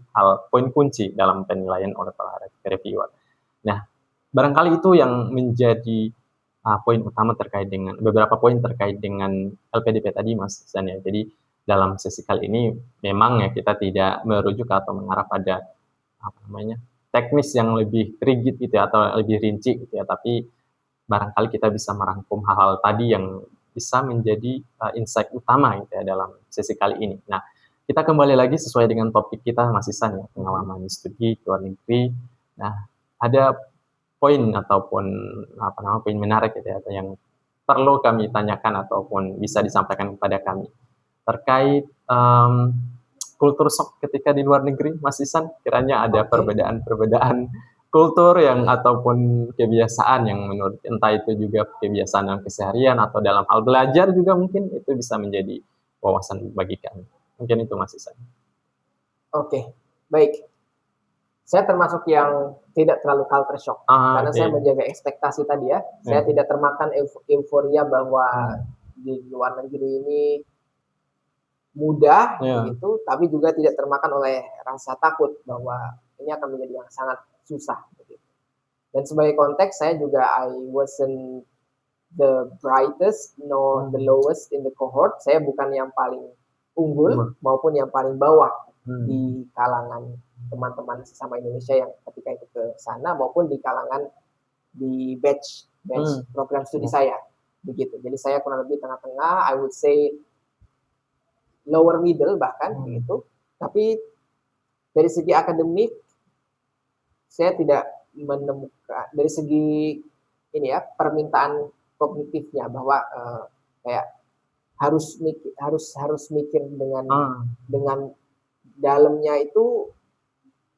poin kunci dalam penilaian oleh para reviewer. Nah, barangkali itu yang menjadi poin utama terkait dengan beberapa poin terkait dengan LPDP tadi Mas Ihsan ya. Jadi dalam sesi kali ini memang ya kita tidak merujuk atau mengarah pada teknis yang lebih rigid gitu ya, atau lebih rinci gitu ya, tapi barangkali kita bisa merangkum hal-hal tadi yang bisa menjadi insight utama gitu ya dalam sesi kali ini. Nah, kita kembali lagi sesuai dengan topik kita Mas Ihsan ya, pengalaman studi di luar negeri. Nah, ada poin ataupun poin menarik gitu ya, yang perlu kami tanyakan ataupun bisa disampaikan kepada kami terkait kultur shock ketika di luar negeri, Mas Ihsan. Kiranya ada perbedaan-perbedaan kultur yang ataupun kebiasaan yang menurut entah itu juga kebiasaan dalam keseharian atau dalam hal belajar juga mungkin itu bisa menjadi wawasan bagi kami. Mungkin itu Mas Ihsan. Oke, baik. Saya termasuk yang tidak terlalu culture shock karena saya menjaga ekspektasi tadi ya. Saya tidak termakan euforia bahwa di luar negeri ini mudah begitu, tapi juga tidak termakan oleh rasa takut bahwa ini akan menjadi yang sangat susah begitu. Dan sebagai konteks saya juga I wasn't the brightest nor the lowest in the cohort. Saya bukan yang paling unggul maupun yang paling bawah di kalangan teman-teman sesama Indonesia yang ketika itu ke sana maupun di kalangan di batch program studi saya begitu. Jadi saya kurang lebih tengah-tengah, I would say lower middle bahkan begitu. Tapi dari segi akademik saya tidak menemukan dari segi ini ya permintaan kognitifnya bahwa kayak harus mikir dengan dalamnya itu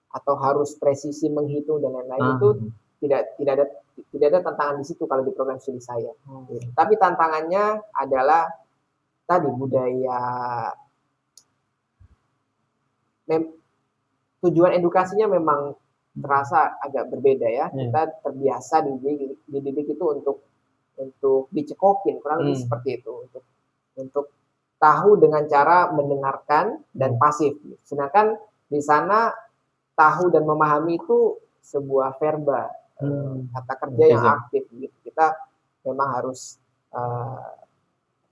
atau harus presisi menghitung dan lain-lain itu tidak ada tantangan di situ kalau di program studi saya. Tapi tantangannya adalah tadi budaya tujuan edukasinya memang terasa agak berbeda ya. Kita terbiasa dididik itu untuk dicekokin kurang lebih seperti itu untuk tahu dengan cara mendengarkan dan pasif. Sedangkan di sana tahu dan memahami itu sebuah verba, kata kerja yang aktif gitu. Kita memang harus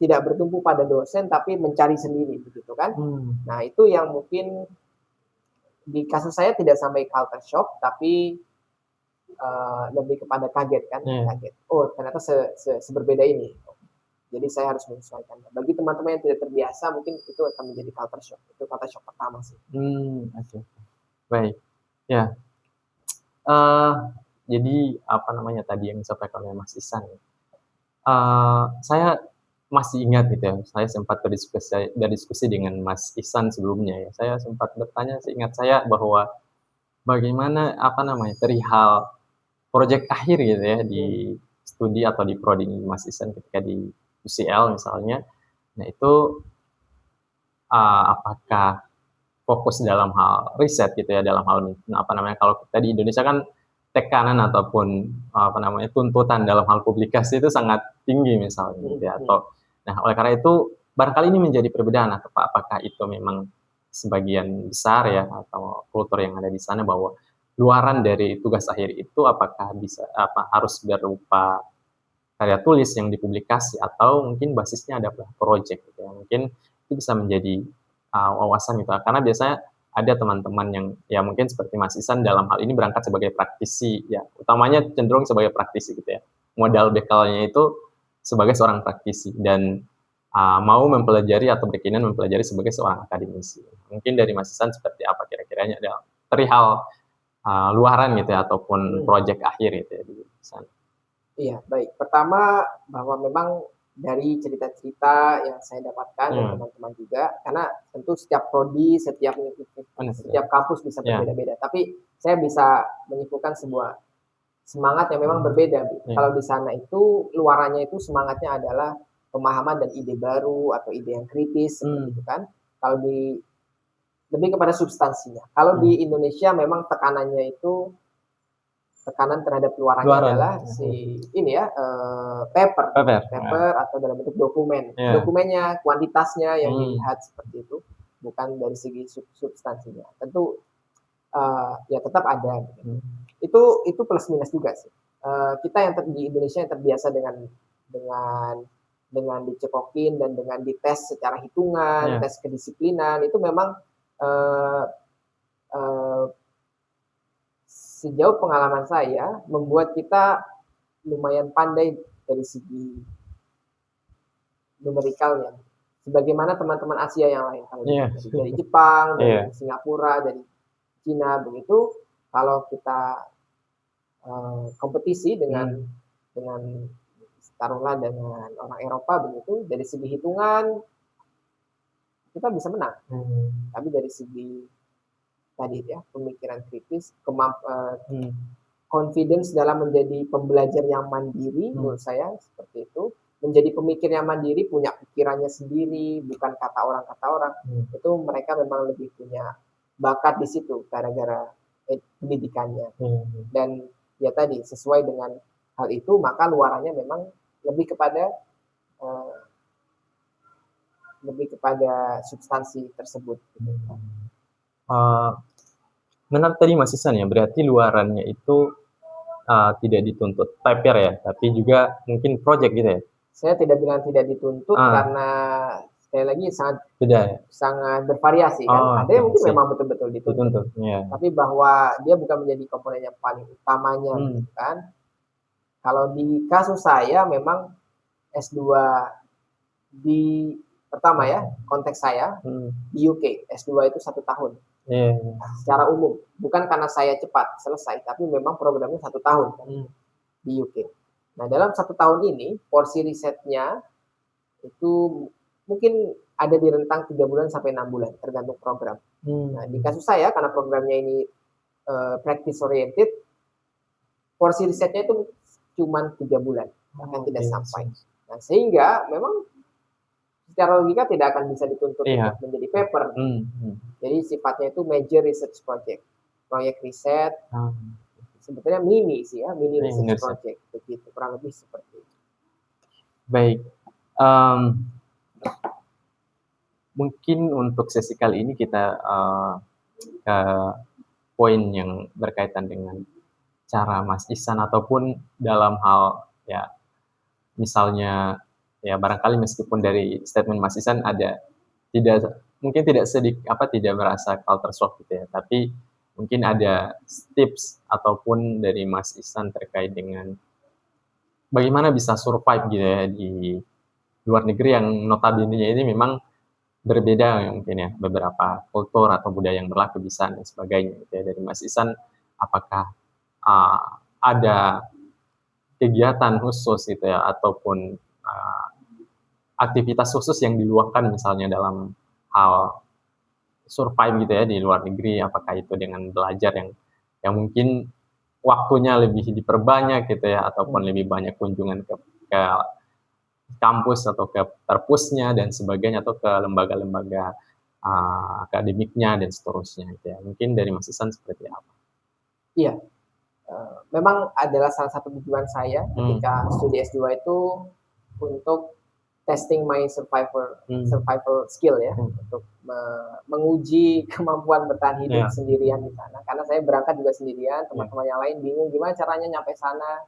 tidak bertumpu pada dosen tapi mencari sendiri begitu kan. Nah, itu yang mungkin di kasus saya tidak sampai culture shock tapi lebih kepada kaget kan, kaget. Oh, ternyata seberbeda ini. Jadi saya harus menyesuaikan. Bagi teman-teman yang tidak terbiasa mungkin itu akan menjadi culture shock. Itu culture shock pertama sih. Oke. Baik. Ya. Jadi tadi yang disampaikan oleh Mas Ihsan. Saya masih ingat gitu ya, saya sempat berdiskusi dengan Mas Ihsan sebelumnya ya. Saya sempat bertanya, seingat saya bahwa bagaimana perihal proyek akhir gitu ya di studi atau di prodi Mas Ihsan ketika di UCL misalnya. Nah itu apakah fokus dalam hal riset gitu ya, dalam hal kalau kita di Indonesia kan tekanan ataupun tuntutan dalam hal publikasi itu sangat tinggi misalnya gitu ya, atau oleh karena itu barangkali ini menjadi perbedaan atau apakah itu memang sebagian besar ya atau kultur yang ada di sana bahwa luaran dari tugas akhir itu apakah harus berupa karya tulis yang dipublikasi atau mungkin basisnya ada project gitu ya. Mungkin itu bisa menjadi wawasan gitu. Karena biasanya ada teman-teman yang ya mungkin seperti Mas Ihsan dalam hal ini berangkat sebagai praktisi ya, utamanya cenderung sebagai praktisi gitu ya. Modal bekalnya itu sebagai seorang praktisi dan mau mempelajari atau berkeinginan mempelajari sebagai seorang akademisi. Mungkin dari Mas Ihsan seperti apa kira-kiranya ada perihal luaran gitu ya ataupun project akhir gitu ya di sana. Iya, baik. Pertama bahwa memang dari cerita-cerita yang saya dapatkan dan teman-teman juga, karena tentu setiap prodi, setiap kampus bisa berbeda-beda. Tapi saya bisa menyimpulkan semangat yang memang berbeda. Kalau di sana itu luarannya itu semangatnya adalah pemahaman dan ide baru atau ide yang kritis seperti itu kan. Kalau di lebih kepada substansinya. Kalau di Indonesia memang tekanannya itu tekanan terhadap luarannya adalah si ini ya paper atau dalam bentuk dokumen. Dokumennya, kuantitasnya yang dilihat seperti itu, bukan dari segi substansinya. Tentu ya tetap ada. Itu plus minus juga sih. Kita yang di Indonesia yang terbiasa dengan dicekokin dan dengan dites secara hitungan, tes kedisiplinan, itu memang sejauh pengalaman saya membuat kita lumayan pandai dari segi numerikalnya. Sebagaimana teman-teman Asia yang lain, kalau dari Jepang, dari Singapura, dari Cina begitu, kalau kita kompetisi dengan taruhlah dengan orang Eropa begitu, dari segi hitungan kita bisa menang. Tapi dari segi tadi ya pemikiran kritis, confidence dalam menjadi pembelajar yang mandiri, menurut saya seperti itu. Menjadi pemikir yang mandiri, punya pikirannya sendiri, bukan kata orang. Itu mereka memang lebih punya bakat di situ gara-gara pendidikannya. Dan ya tadi sesuai dengan hal itu, maka luarannya memang lebih kepada substansi tersebut. Menarik tadi Mas Isan ya, berarti luarannya itu tidak dituntut paper ya, tapi juga mungkin project gitu ya? Saya tidak bilang tidak dituntut karena sekali lagi sangat bervariasi kan. Ada yang mungkin memang betul-betul dituntut. Tapi bahwa dia bukan menjadi komponen yang paling utamanya kan. Kalau di kasus saya memang S2 pertama ya, konteks saya di UK, S2 itu 1 tahun. Secara umum, bukan karena saya cepat selesai, tapi memang programnya 1 tahun kan, di UK. Nah, dalam 1 tahun ini, porsi risetnya itu mungkin ada di rentang 3 bulan sampai 6 bulan, tergantung program. Nah, di kasus saya, karena programnya ini practice oriented, porsi risetnya itu cuma 3 bulan, bahkan tidak sampai. Nah, sehingga memang secara logika tidak akan bisa dituntut untuk menjadi paper. Jadi sifatnya itu major research project, proyek riset. Sebetulnya mini sih ya, mini research project, begitu kurang lebih seperti itu. Baik, mungkin untuk sesi kali ini kita ke poin yang berkaitan dengan cara Mas Ihsan ataupun dalam hal ya misalnya ya barangkali meskipun dari statement Mas Ihsan ada mungkin tidak merasa culture shock gitu ya, tapi mungkin ada tips ataupun dari Mas Ihsan terkait dengan bagaimana bisa survive gitu ya di luar negeri yang notabene ini memang berbeda mungkin ya, beberapa kultur atau budaya yang berlaku di sana dan sebagainya gitu ya. Dari Mas Ihsan, apakah ada kegiatan khusus gitu ya ataupun aktivitas khusus yang diluangkan misalnya dalam hal survive gitu ya di luar negeri, apakah itu dengan belajar yang mungkin waktunya lebih diperbanyak gitu ya, ataupun lebih banyak kunjungan ke kampus atau ke perpusnya dan sebagainya, atau ke lembaga-lembaga akademiknya dan seterusnya gitu ya. Mungkin dari Mas Ihsan seperti apa? Iya, memang adalah salah satu tujuan saya ketika studi S2 itu untuk testing my survival skill ya, untuk menguji kemampuan bertahan hidup sendirian di sana. Karena saya berangkat juga sendirian, teman-teman yang lain bingung gimana caranya nyampe sana.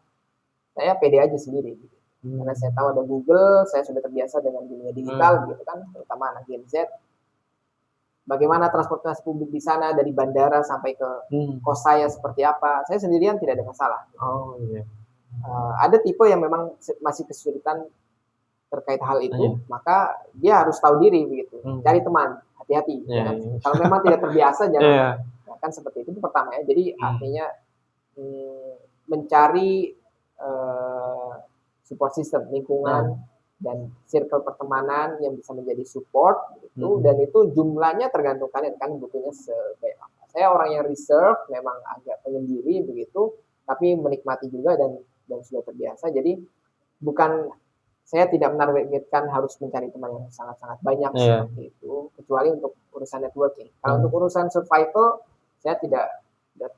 Saya pede aja sendiri. Gitu. Karena saya tahu ada Google, saya sudah terbiasa dengan dunia digital gitu kan, terutama anak Gen Z. Bagaimana transportasi publik di sana dari bandara sampai ke kos saya seperti apa, saya sendirian tidak ada masalah. Ada tipe yang memang masih kesulitan terkait hal itu, maka dia harus tahu diri begitu, cari teman, hati-hati. Kalau memang tidak terbiasa jangan kan seperti itu pertama ya. Jadi artinya mencari support system, lingkungan dan circle pertemanan yang bisa menjadi support gitu, dan itu jumlahnya tergantung kalian kan butuhnya sebanyak apa. Saya orang yang reserve, memang agak penyendiri begitu, tapi menikmati juga dan sudah terbiasa. Jadi saya tidak menargetkan harus mencari teman yang sangat-sangat banyak seperti itu, kecuali untuk urusan networking. Kalau untuk urusan survival, saya tidak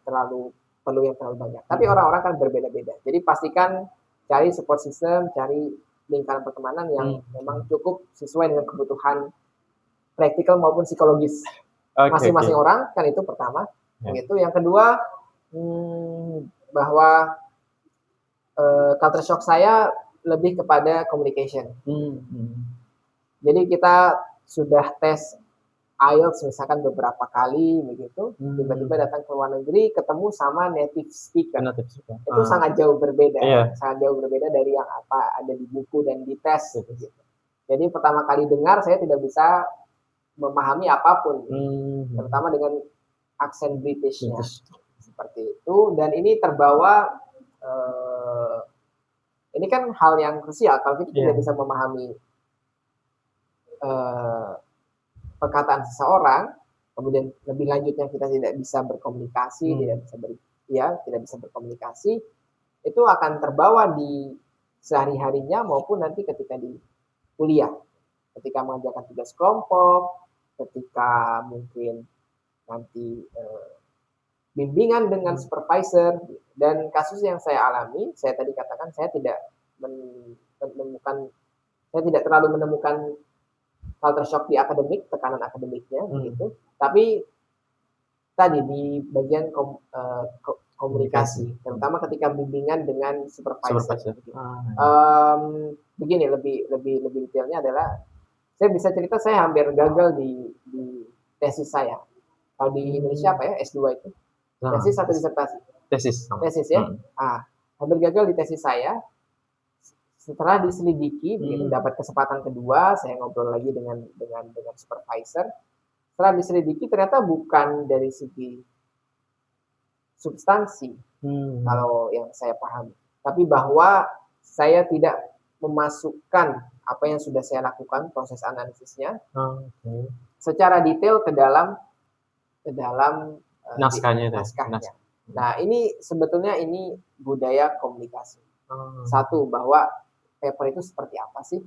terlalu perlu yang terlalu banyak. Tapi orang-orang kan berbeda-beda. Jadi pastikan cari support system, cari lingkaran pertemanan yang memang cukup sesuai dengan kebutuhan praktikal maupun psikologis masing-masing orang, kan itu pertama. Gitu. Yang kedua, bahwa culture shock saya lebih kepada communication. Jadi kita sudah tes IELTS misalkan beberapa kali begitu, tiba-tiba datang ke luar negeri ketemu sama native speaker. Itu sangat jauh berbeda, sangat jauh berbeda dari yang apa ada di buku dan di tes. Gitu. Jadi pertama kali dengar saya tidak bisa memahami apapun, terutama dengan aksen Britishnya seperti itu. Dan ini terbawa ini kan hal yang krusial kalau kita tidak bisa memahami perkataan seseorang, kemudian lebih lanjutnya kita tidak bisa berkomunikasi, tidak bisa berkomunikasi, itu akan terbawa di sehari-harinya maupun nanti ketika di kuliah, ketika mengerjakan tugas kelompok, ketika mungkin nanti bimbingan dengan supervisor. Dan kasus yang saya alami, saya tadi katakan saya tidak terlalu menemukan culture shock di akademik, tekanan akademiknya begitu, tapi tadi di bagian komunikasi, terutama ketika bimbingan dengan supervisor. Begini lebih detailnya adalah saya bisa cerita saya hampir gagal di tesis saya. Kalau di Indonesia apa ya, S2 itu? Tesis atau disertasi? Tesis ya. Hampir gagal di tesis saya. Setelah diselidiki, dapat kesempatan kedua, saya ngobrol lagi dengan supervisor. Setelah diselidiki, ternyata bukan dari segi substansi, kalau yang saya pahami, tapi bahwa saya tidak memasukkan apa yang sudah saya lakukan, proses analisisnya, secara detail ke dalam naskahnya. Nah, ini sebetulnya budaya komunikasi. Satu, bahwa paper itu seperti apa sih?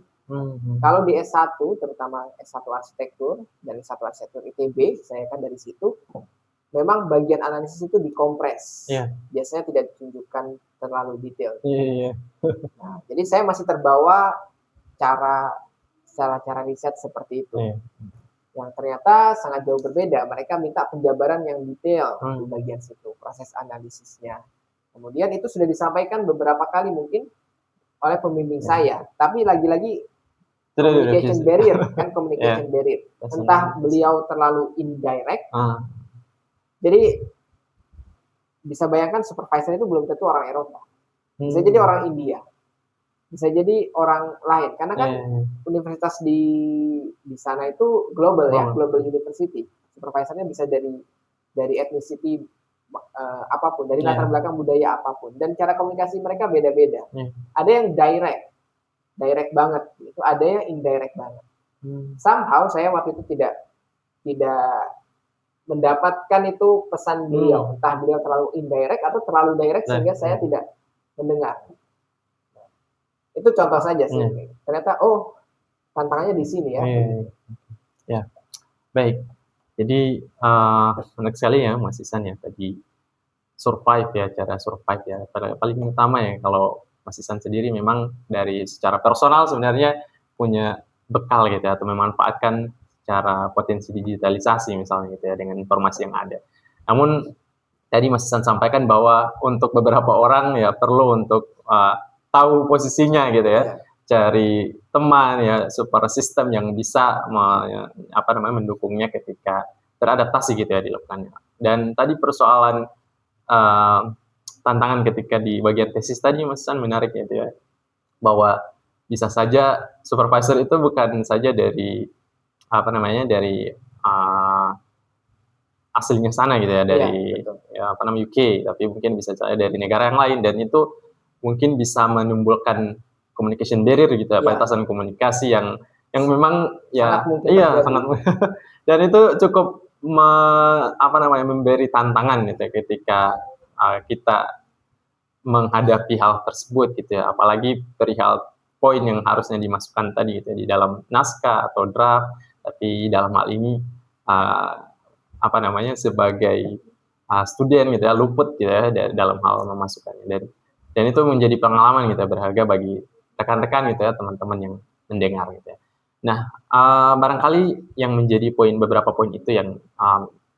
Kalau di S1, terutama S1 arsitektur dan S1 arsitektur ITB, saya kan dari situ, memang bagian analisis itu dikompres. Biasanya tidak ditunjukkan terlalu detail. Nah, jadi saya masih terbawa cara riset seperti itu. Yang ternyata sangat jauh berbeda. Mereka minta penjabaran yang detail di bagian situ, proses analisisnya. Kemudian itu sudah disampaikan beberapa kali mungkin oleh pembimbing saya, tapi lagi-lagi communication barrier, kan communication barrier. Entah beliau terlalu indirect, jadi bisa bayangkan supervisor itu belum tentu orang Eropa, bisa jadi orang India, bisa jadi orang lain, karena kan universitas di sana itu global ya, global university. Supervisornya bisa dari ethnicity apapun, dari latar belakang budaya apapun, dan cara komunikasi mereka beda-beda. Ada yang direct banget, itu ada yang indirect banget. Somehow saya waktu itu tidak mendapatkan itu pesan beliau, entah beliau terlalu indirect atau terlalu direct sehingga saya tidak mendengar. Itu contoh saja sih. Ternyata tantangannya di sini ya. Ya, baik. Jadi menarik sekali ya Mas Ihsan ya, tadi cara survive ya. Paling utama ya, kalau Mas Ihsan sendiri memang dari secara personal sebenarnya punya bekal gitu ya, atau memanfaatkan cara potensi digitalisasi misalnya gitu ya, dengan informasi yang ada. Namun tadi Mas Ihsan sampaikan bahwa untuk beberapa orang ya perlu untuk tahu posisinya gitu ya, cari teman ya, support system yang bisa mendukungnya ketika beradaptasi gitu ya di lapangan. Dan tadi persoalan tantangan ketika di bagian tesis tadi Mas Ihsan menarik gitu ya, bahwa bisa saja supervisor itu bukan saja dari aslinya sana gitu ya, dari UK, tapi mungkin bisa saja dari negara yang lain, dan itu mungkin bisa menimbulkan communication barrier gitu ya, batasan komunikasi yang memang ya sangat dan itu cukup memberi tantangan gitu ya, ketika kita menghadapi hal tersebut gitu ya, apalagi perihal poin yang harusnya dimasukkan tadi gitu ya, di dalam naskah atau draft, tapi dalam hal ini apa namanya, sebagai student gitu ya, luput gitu ya dalam hal memasukkannya, dan itu menjadi pengalaman gitu ya, berharga bagi rekan-rekan gitu ya, teman-teman yang mendengar gitu ya. Nah, barangkali yang menjadi beberapa poin itu yang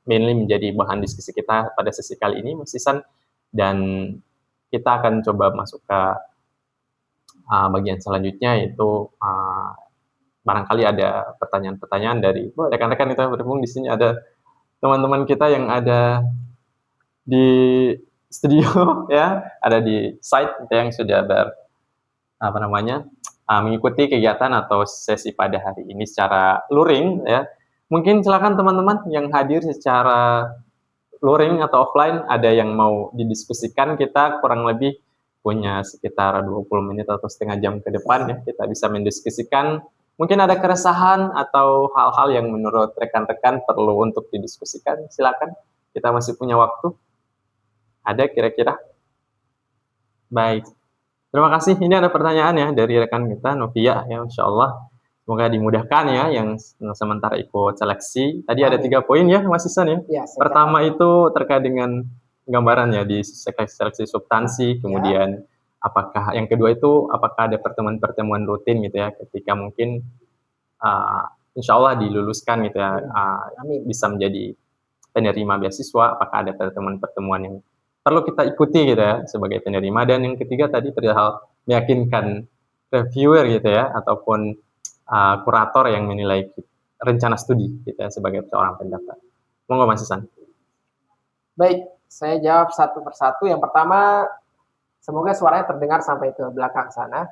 mainly menjadi bahan diskusi kita pada sesi kali ini, Mas Ihsan, dan kita akan coba masuk ke bagian selanjutnya, yaitu barangkali ada pertanyaan-pertanyaan dari rekan-rekan kita berhubung di sini ada teman-teman kita yang ada di studio ya, ada di site yang sudah mengikuti kegiatan atau sesi pada hari ini secara luring ya. Mungkin silakan teman-teman yang hadir secara luring atau offline, ada yang mau didiskusikan, kita kurang lebih punya sekitar 20 menit atau setengah jam ke depan ya, kita bisa mendiskusikan. Mungkin ada keresahan atau hal-hal yang menurut rekan-rekan perlu untuk didiskusikan, silakan. Kita masih punya waktu. Ada kira-kira? Baik. Terima kasih. Ini ada pertanyaan ya dari rekan kita, Novia ya, Masya Allah. Semoga dimudahkan ya yang sementara ikut seleksi. Tadi ada 3 poin ya, Mas Ihsan ya. Ya, Pertama itu terkait dengan gambaran ya di seleksi substansi, kemudian apakah yang kedua itu apakah ada pertemuan-pertemuan rutin gitu ya, ketika mungkin insya Allah diluluskan gitu ya, bisa menjadi penerima beasiswa, apakah ada pertemuan-pertemuan yang perlu kita ikuti gitu ya sebagai penerima. Dan yang ketiga tadi perihal meyakinkan reviewer gitu ya, ataupun kurator yang menilai rencana studi gitu ya sebagai seorang pendaftar. Monggo Mas Ihsan. Baik, saya jawab satu persatu. Yang pertama, semoga suaranya terdengar sampai ke belakang sana.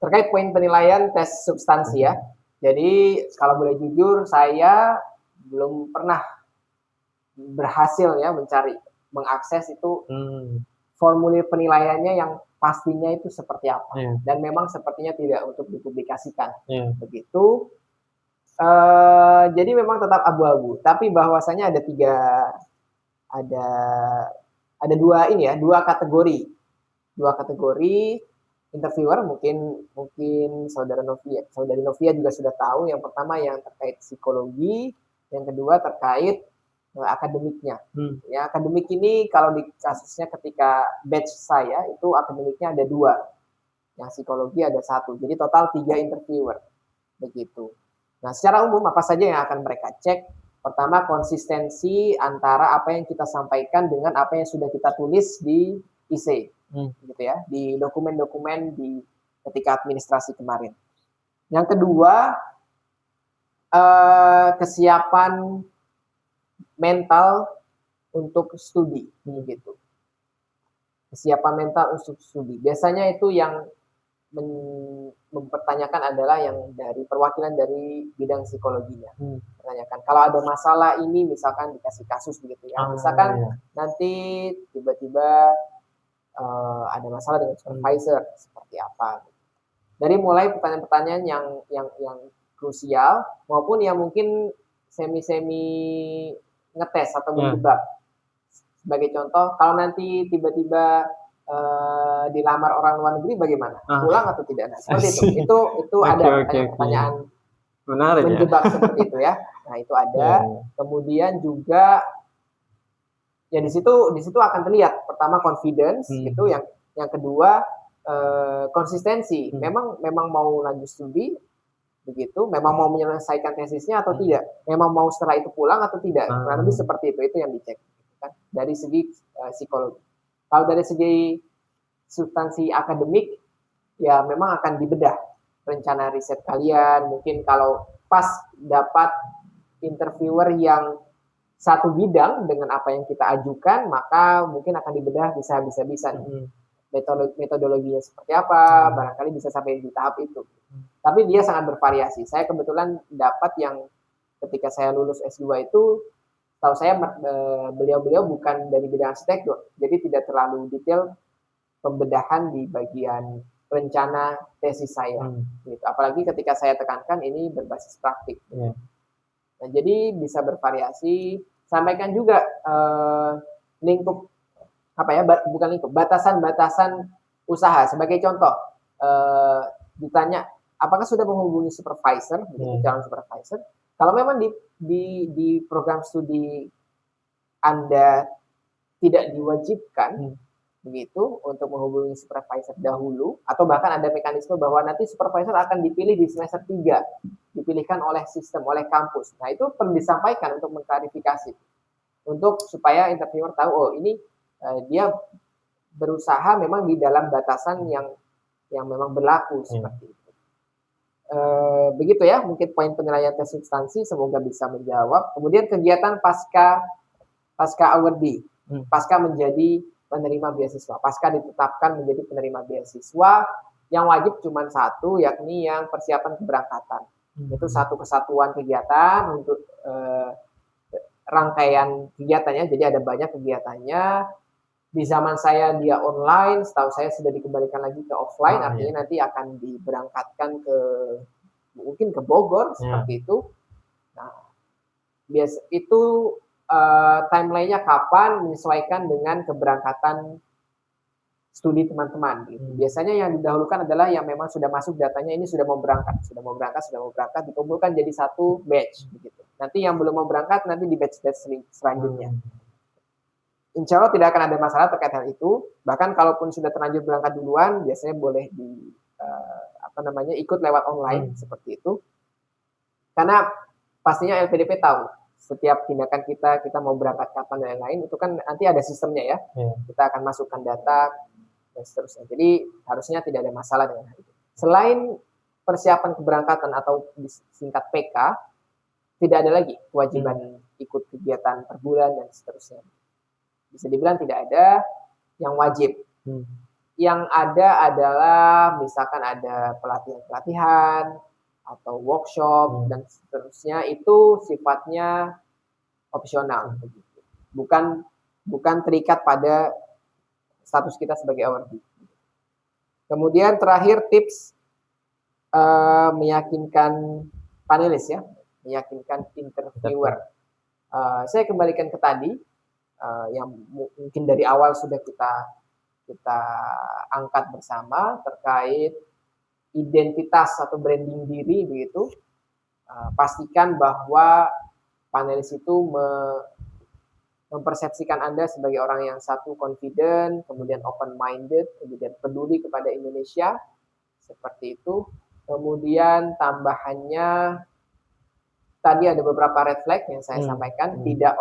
Terkait poin penilaian tes substansi ya. Jadi kalau boleh jujur, saya belum pernah berhasil ya mengakses itu formulir penilaiannya yang pastinya itu seperti apa. Dan memang sepertinya tidak untuk dipublikasikan. Begitu. Jadi memang tetap abu-abu. Tapi bahwasanya ada dua kategori. Dua kategori interviewer, mungkin saudari Novia juga sudah tahu. Yang pertama yang terkait psikologi, yang kedua terkait akademiknya. Ya, akademik ini kalau di kasusnya ketika batch saya itu akademiknya ada 2, yang psikologi ada 1. Jadi total 3 interviewer. Begitu. Nah, secara umum apa saja yang akan mereka cek? Pertama, konsistensi antara apa yang kita sampaikan dengan apa yang sudah kita tulis di IC, gitu ya, di dokumen-dokumen di ketika administrasi kemarin. Yang kedua, kesiapan mental untuk studi, gitu. Kesiapan mental untuk studi. Biasanya itu yang mempertanyakan adalah yang dari perwakilan dari bidang psikologinya. Pertanyakan kalau ada masalah ini, misalkan dikasih kasus begitu ya, misalkan nanti tiba-tiba ada masalah dengan supervisor seperti apa. Dari mulai pertanyaan-pertanyaan yang krusial maupun yang mungkin semi ngetes atau menjebak. Sebagai contoh, kalau nanti tiba-tiba dilamar orang luar negeri bagaimana? Pulang atau tidak? Nah, seperti itu. Itu ada pertanyaan menarik menjebak ya? Seperti itu ya. Nah, itu ada. Kemudian juga ya di situ akan terlihat pertama confidence gitu, yang kedua konsistensi. Memang mau lanjut studi begitu, memang mau menyelesaikan tesisnya atau tidak, memang mau setelah itu pulang atau tidak. Kurang lebih seperti itu yang dicek kan dari segi psikologi. Kalau dari segi substansi akademik ya memang akan dibedah rencana riset kalian. Mungkin kalau pas dapat interviewer yang satu bidang dengan apa yang kita ajukan, maka mungkin akan dibedah bisa metodologinya seperti apa, barangkali bisa sampai di tahap itu. Tapi dia sangat bervariasi. Saya kebetulan dapat yang ketika saya lulus S2 itu, tahu saya beliau bukan dari bidang arsitektur, jadi tidak terlalu detail pembedahan di bagian rencana tesis saya. Gitu. Apalagi ketika saya tekankan ini berbasis praktik. Nah, jadi bisa bervariasi. Sampaikan juga lingkup apa ya, bukan lingkup, batasan-batasan usaha. Sebagai contoh, ditanya apakah sudah menghubungi supervisor, begitu, calon supervisor. Kalau memang di program studi Anda tidak diwajibkan begitu untuk menghubungi supervisor dahulu, atau bahkan ada mekanisme bahwa nanti supervisor akan dipilih di semester 3, dipilihkan oleh sistem, oleh kampus. Nah, itu perlu disampaikan untuk mengklarifikasi, untuk supaya interviewer tahu, oh ini dia berusaha memang di dalam batasan yang memang berlaku seperti itu. Begitu ya, mungkin poin penilaian tes substansi, semoga bisa menjawab. Kemudian kegiatan pasca awardee, pasca menjadi penerima beasiswa, pasca ditetapkan menjadi penerima beasiswa, yang wajib cuma satu, yakni yang persiapan keberangkatan. Itu satu kesatuan kegiatan untuk rangkaian kegiatannya, jadi ada banyak kegiatannya. Di zaman saya dia online, setahu saya sudah dikembalikan lagi ke offline, artinya nanti akan diberangkatkan mungkin ke Bogor, seperti itu. Nah, itu timeline-nya kapan, menyesuaikan dengan keberangkatan studi teman-teman. Gitu. Biasanya yang didahulukan adalah yang memang sudah masuk datanya, ini sudah mau berangkat, dikumpulkan jadi satu batch. Begitu. Nanti yang belum mau berangkat, nanti di batch-batch selanjutnya. Insya Allah tidak akan ada masalah terkait hal itu. Bahkan kalaupun sudah terlanjur berangkat duluan, biasanya boleh ikut lewat online seperti itu. Karena pastinya LPDP tahu setiap tindakan kita mau berangkat kapan dan lain-lain, itu kan nanti ada sistemnya ya. Kita akan masukkan data dan seterusnya. Jadi harusnya tidak ada masalah dengan hal itu. Selain persiapan keberangkatan atau disingkat PK, tidak ada lagi kewajiban ikut kegiatan per bulan dan seterusnya. Bisa dibilang tidak ada yang wajib. Yang ada adalah misalkan ada pelatihan-pelatihan atau workshop dan seterusnya, itu sifatnya opsional, bukan terikat pada status kita sebagai awardee. Kemudian terakhir tips meyakinkan panelis ya, meyakinkan interviewer. Saya kembalikan ke tadi yang mungkin dari awal sudah kita angkat bersama terkait identitas atau branding diri begitu. Pastikan bahwa panelis itu mempersepsikan Anda sebagai orang yang satu confident, kemudian open minded, kemudian peduli kepada Indonesia, seperti itu. Kemudian tambahannya tadi ada beberapa red flag yang saya sampaikan, tidak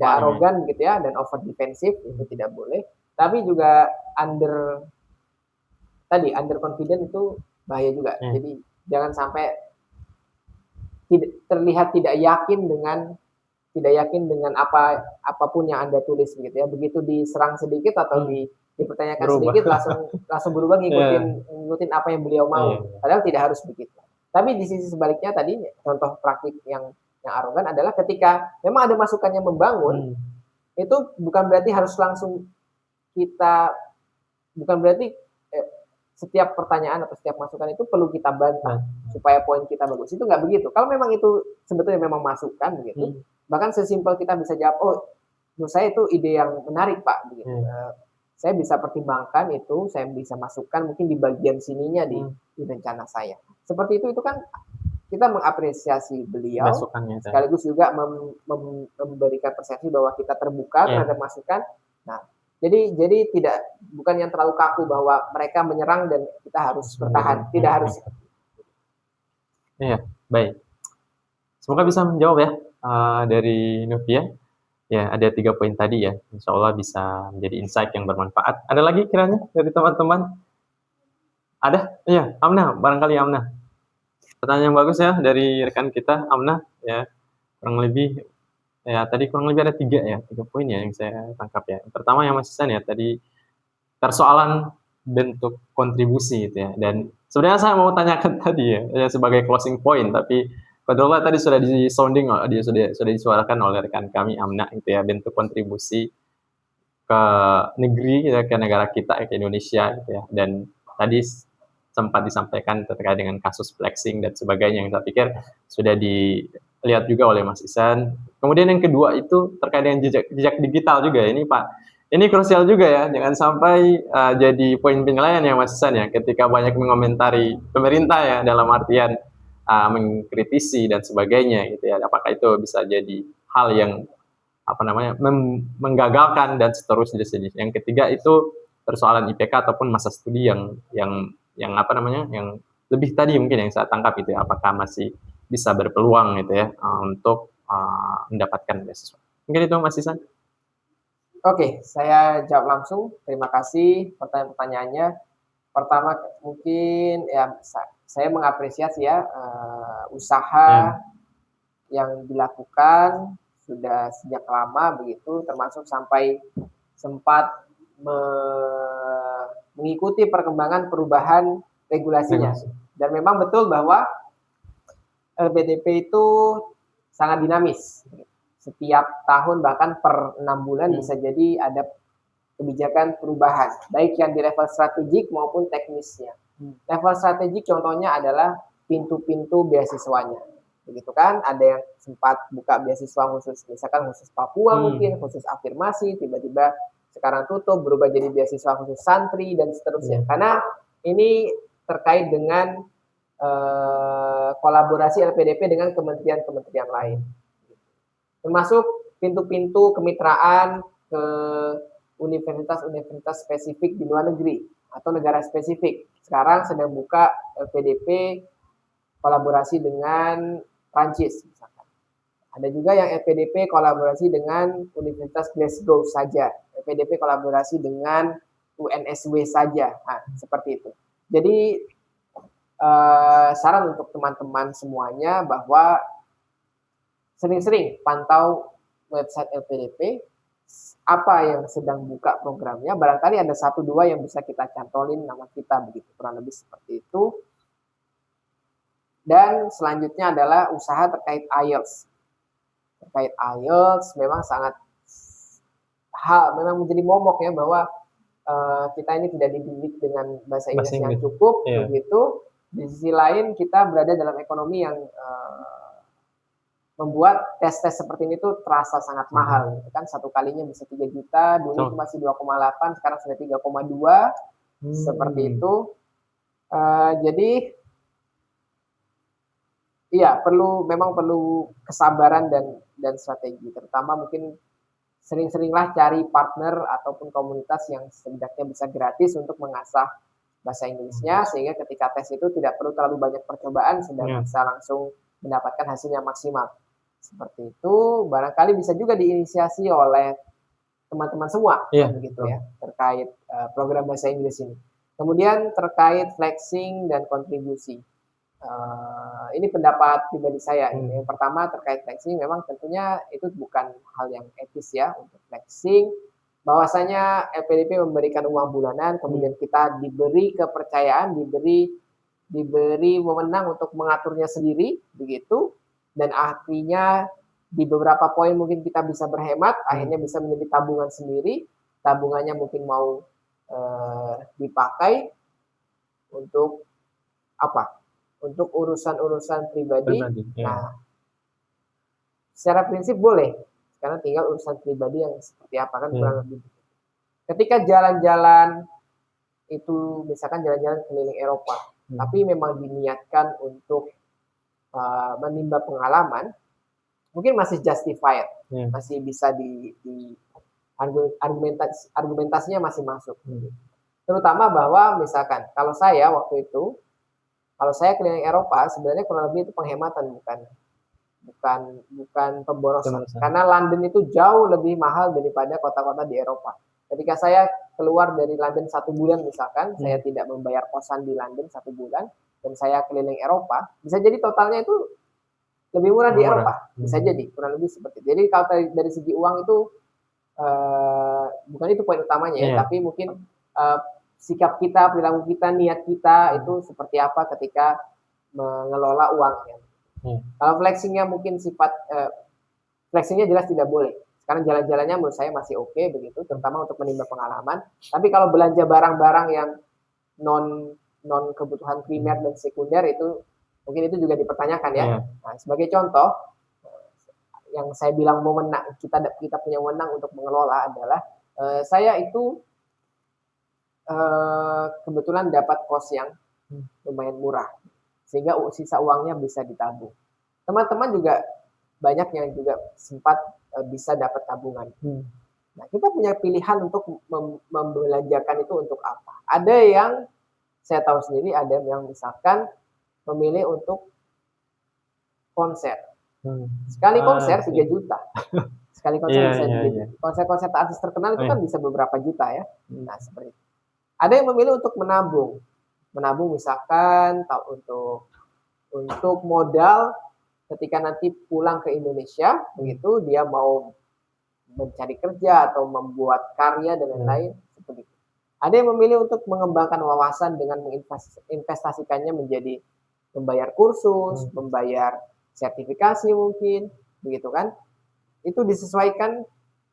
arogan gitu ya, dan over defensif, itu tidak boleh. Tapi juga under confident itu bahaya juga. Jadi jangan sampai terlihat tidak yakin dengan apapun yang Anda tulis gitu ya. Begitu diserang sedikit atau dipertanyakan sedikit langsung berubah ngikutin apa yang beliau mau. Padahal tidak harus begitu. Tapi di sisi sebaliknya tadi contoh praktik yang arogan adalah ketika memang ada masukan yang membangun, itu bukan berarti harus langsung bukan berarti setiap pertanyaan atau setiap masukan itu perlu kita bantah supaya poin kita bagus. Itu nggak begitu. Kalau memang itu sebetulnya memang masukan begitu, bahkan sesimpel kita bisa jawab, oh menurut saya itu ide yang menarik Pak, begitu. Saya bisa pertimbangkan itu, saya bisa masukkan mungkin di bagian sininya di rencana saya. Seperti itu kan kita mengapresiasi beliau, sekaligus juga memberikan persepsi bahwa kita terbuka terhadap masukan. Nah, jadi bukan yang terlalu kaku bahwa mereka menyerang dan kita harus bertahan, tidak harus. Iya, baik. Semoga bisa menjawab ya dari Novia. Ya, ada 3 poin tadi ya. Insya Allah bisa menjadi insight yang bermanfaat. Ada lagi kiranya dari teman-teman? Ada? Iya, Amna, barangkali Amna. Pertanyaan yang bagus ya dari rekan kita, Amna. Ya, kurang lebih ada 3 poin ya yang saya tangkap ya. Pertama yang Mas Ihsan ya, tadi persoalan bentuk kontribusi gitu ya. Dan sebenarnya saya mau tanyakan tadi ya sebagai closing point, tapi Qadarullah tadi sudah di-sounding, sudah disuarakan oleh rekan kami Amna gitu ya, bentuk kontribusi ke negeri, ke negara kita, ke Indonesia gitu ya. Dan tadi sempat disampaikan terkait dengan kasus flexing dan sebagainya yang saya pikir sudah dilihat juga oleh Mas Ihsan Kemudian yang kedua itu terkait dengan jejak digital juga. Ini Pak, ini krusial juga ya, jangan sampai jadi poin penilaian ya Mas Isan ya, ketika banyak mengomentari pemerintah ya, dalam artian mengkritisi dan sebagainya gitu ya. Apakah itu bisa jadi hal yang apa namanya menggagalkan dan seterusnya. Yang ketiga itu persoalan IPK ataupun masa studi yang apa namanya yang lebih tadi mungkin yang saya tangkap itu ya, apakah masih bisa berpeluang gitu ya untuk mendapatkan beasiswa. Mungkin itu Mas Isan. Oke, saya jawab langsung. Terima kasih pertanyaan-pertanyaannya. Pertama mungkin ya saya mengapresiasi ya usaha yang dilakukan sudah sejak lama begitu, termasuk sampai sempat mengikuti perkembangan perubahan regulasinya. Dan memang betul bahwa LPDP itu sangat dinamis. Setiap tahun bahkan per 6 bulan bisa jadi ada kebijakan perubahan, baik yang di level strategik maupun teknisnya. Level strategik contohnya adalah pintu-pintu beasiswanya. Begitu kan, ada yang sempat buka beasiswa khusus, misalkan khusus Papua mungkin, khusus afirmasi, tiba-tiba sekarang tutup, berubah jadi beasiswa khusus santri, dan seterusnya. Karena ini terkait dengan kolaborasi LPDP dengan kementerian-kementerian lain. Termasuk pintu-pintu kemitraan ke universitas-universitas spesifik di luar negeri atau negara spesifik. Sekarang sedang buka LPDP kolaborasi dengan Prancis misalkan. Ada juga yang LPDP kolaborasi dengan Universitas Glasgow saja, LPDP kolaborasi dengan UNSW saja. Nah, seperti itu. Jadi saran untuk teman-teman semuanya bahwa sering-sering pantau website LPDP, apa yang sedang buka programnya, barangkali ada 1-2 yang bisa kita cantolin nama kita begitu, kurang lebih seperti itu. Dan selanjutnya adalah usaha terkait IELTS. Terkait IELTS memang memang menjadi momok ya, bahwa kita ini tidak dididik dengan bahasa Inggris yang cukup begitu. Di sisi lain kita berada dalam ekonomi yang membuat tes-tes seperti ini tuh terasa sangat mahal. Kan satu kalinya bisa 3 juta, dulu itu masih 2,8, sekarang sudah 3,2, seperti itu. Jadi iya, memang perlu kesabaran dan strategi, terutama mungkin sering-seringlah cari partner ataupun komunitas yang setidaknya bisa gratis untuk mengasah bahasa Inggrisnya, sehingga ketika tes itu tidak perlu terlalu banyak percobaan, sudah bisa langsung mendapatkan hasil yang maksimal. Seperti itu, barangkali bisa juga diinisiasi oleh teman-teman semua, begitu ya, terkait program bahasa Inggris ini. Kemudian terkait flexing dan kontribusi. Ini pendapat pribadi saya. Yang pertama terkait flexing, memang tentunya itu bukan hal yang etis ya untuk flexing. Bahwasanya LPDP memberikan uang bulanan, kemudian kita diberi kepercayaan, diberi wewenang untuk mengaturnya sendiri, begitu. Dan artinya di beberapa poin mungkin kita bisa berhemat, akhirnya bisa menjadi tabungan sendiri. Tabungannya mungkin mau dipakai untuk apa? Untuk urusan-urusan pribadi. Nah, secara prinsip boleh, karena tinggal urusan pribadi yang seperti apa kan kurang lebih. Ketika jalan-jalan itu, misalkan jalan-jalan keliling Eropa, tapi memang diniatkan untuk menimba pengalaman, mungkin masih justified, masih bisa argumentasinya masih masuk. Terutama bahwa misalkan kalau saya waktu itu, kalau saya keliling Eropa, sebenarnya kurang lebih itu penghematan, bukan pemborosan. Karena London itu jauh lebih mahal daripada kota-kota di Eropa. Ketika saya keluar dari London 1 bulan misalkan, saya tidak membayar kosan di London 1 bulan, dan saya keliling Eropa, bisa jadi totalnya itu lebih murah di Eropa. Bisa jadi, kurang lebih seperti itu. Jadi kalau dari segi uang itu, bukan itu poin utamanya ya, tapi mungkin sikap kita, perilaku kita, niat kita itu seperti apa ketika mengelola uangnya. Kalau flexingnya mungkin flexingnya jelas tidak boleh. Sekarang jalan-jalannya menurut saya masih oke begitu, terutama untuk menimba pengalaman. Tapi kalau belanja barang-barang yang non kebutuhan primer dan sekunder itu mungkin itu juga dipertanyakan ya. Nah, sebagai contoh, yang saya bilang wewenang, kita punya wewenang untuk mengelola adalah saya itu kebetulan dapat kos yang lumayan murah, sehingga sisa uangnya bisa ditabung. Teman-teman juga banyak yang juga sempat bisa dapat tabungan. Nah, kita punya pilihan untuk membelanjakan itu untuk apa. Ada yang saya tahu sendiri, ada yang misalkan memilih untuk konser. Sekali konser 3 juta. Sekali konser bisa 3 juta. Konser-konser artis terkenal itu kan bisa beberapa juta ya. Nah, seperti itu. Ada yang memilih untuk menabung. Menabung misalkan untuk modal ketika nanti pulang ke Indonesia, begitu dia mau mencari kerja atau membuat karya dan lain-lain seperti itu. Ada yang memilih untuk mengembangkan wawasan dengan menginvestasikannya menjadi membayar kursus, membayar sertifikasi mungkin, begitu kan? Itu disesuaikan.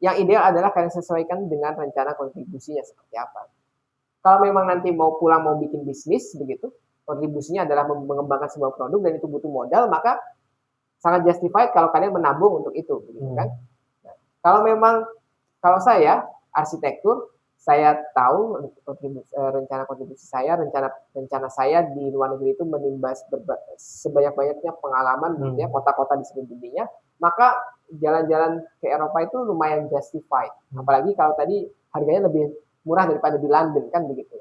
Yang ideal adalah kalian sesuaikan dengan rencana kontribusinya seperti apa. Kalau memang nanti mau pulang mau bikin bisnis begitu, kontribusinya adalah mengembangkan sebuah produk dan itu butuh modal, maka sangat justified kalau kalian menabung untuk itu, begitu kan? Nah, kalau saya arsitektur, saya tahu rencana kontribusi saya, rencana saya di luar negeri itu menimbas sebanyak-banyaknya pengalaman gitu ya, kota-kota di seluruh dunia, maka jalan-jalan ke Eropa itu lumayan justified. Apalagi kalau tadi harganya lebih murah daripada di London kan begitu.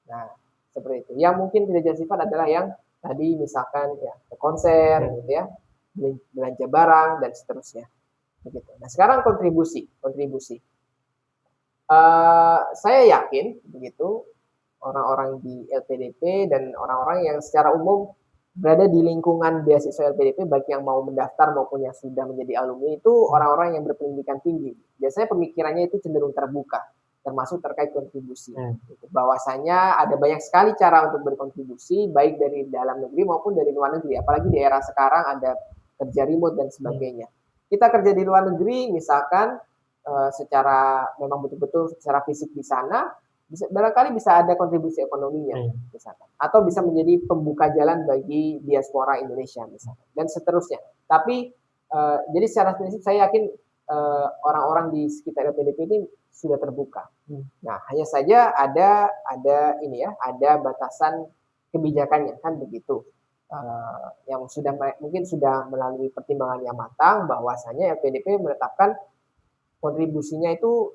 Nah, seperti itu. Yang mungkin tidak justified adalah yang tadi misalkan ya ke konser gitu ya, belanja barang dan seterusnya. Begitu. Nah, sekarang kontribusi. Saya yakin begitu orang-orang di LPDP dan orang-orang yang secara umum berada di lingkungan beasiswa LPDP, baik yang mau mendaftar maupun yang sudah menjadi alumni, itu orang-orang yang berpendidikan tinggi. Biasanya pemikirannya itu cenderung terbuka, termasuk terkait kontribusi. Bahwasanya ada banyak sekali cara untuk berkontribusi, baik dari dalam negeri maupun dari luar negeri. Apalagi di era sekarang ada kerja remote dan sebagainya. Kita kerja di luar negeri, misalkan secara memang betul-betul secara fisik di sana, barangkali bisa ada kontribusi ekonominya, misalkan, atau bisa menjadi pembuka jalan bagi diaspora Indonesia, misalkan, dan seterusnya. Tapi jadi secara prinsip saya yakin orang-orang di sekitar LPDP ini sudah terbuka. Nah, hanya saja ada batasan kebijakannya kan begitu. Yang mungkin sudah melalui pertimbangan yang matang, bahwasanya LPDP menetapkan kontribusinya itu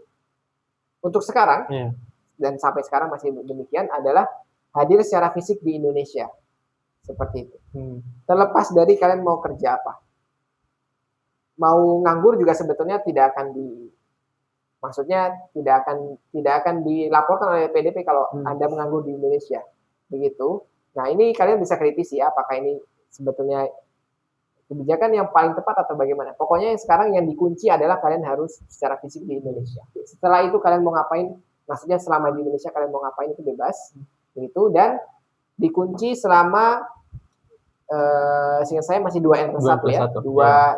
untuk sekarang dan sampai sekarang masih demikian adalah hadir secara fisik di Indonesia, seperti itu. Terlepas dari kalian mau kerja apa, mau nganggur juga sebetulnya tidak akan dilaporkan oleh PDP kalau Anda menganggur di Indonesia, begitu. Nah, ini kalian bisa kritisi ya, apakah ini sebetulnya kebijakan yang paling tepat atau bagaimana. Pokoknya sekarang yang dikunci adalah kalian harus secara fisik di Indonesia. Setelah itu kalian mau ngapain, maksudnya selama di Indonesia kalian mau ngapain itu bebas, begitu. Dan dikunci selama seingat saya masih 2N+1 ya,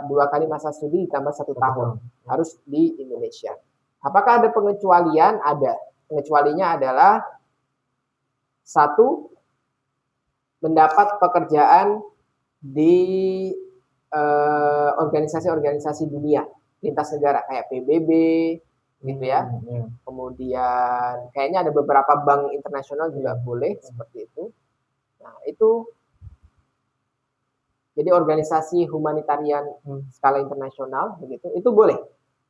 dua kali masa studi ditambah 1 tahun harus di Indonesia. Apakah ada pengecualian? Ada. Pengecualinya adalah 1, mendapat pekerjaan di organisasi-organisasi dunia lintas negara kayak PBB gitu ya. Kemudian kayaknya ada beberapa bank internasional juga boleh seperti itu. Nah, itu jadi organisasi humanitarian skala internasional begitu, itu boleh.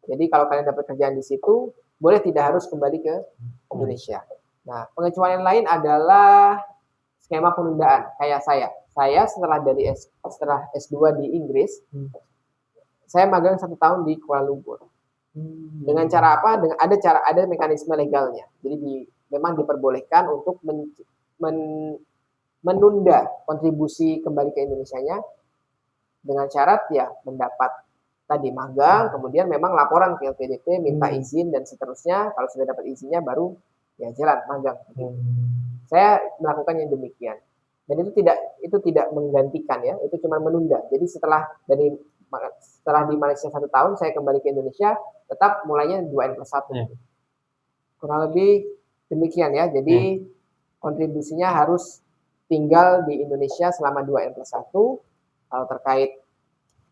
Jadi kalau kalian dapat kerjaan di situ, boleh tidak harus kembali ke Indonesia. Nah, pengecualian lain adalah skema penundaan kayak saya. Saya setelah S2 di Inggris, saya magang 1 tahun di Kuala Lumpur. Dengan cara apa? Ada mekanisme legalnya. Jadi memang diperbolehkan untuk menunda kontribusi kembali ke Indonesianya dengan syarat ya mendapat tadi magang, kemudian memang laporan ke LPDP, minta izin dan seterusnya. Kalau sudah dapat izinnya baru ya jalan magang. Saya melakukan yang demikian. Dan itu tidak menggantikan ya, itu cuma menunda. Jadi setelah di Malaysia 1 tahun, saya kembali ke Indonesia, tetap mulainya 2N+1. Kurang lebih demikian ya. Jadi kontribusinya harus tinggal di Indonesia selama 2N+1. Kalau terkait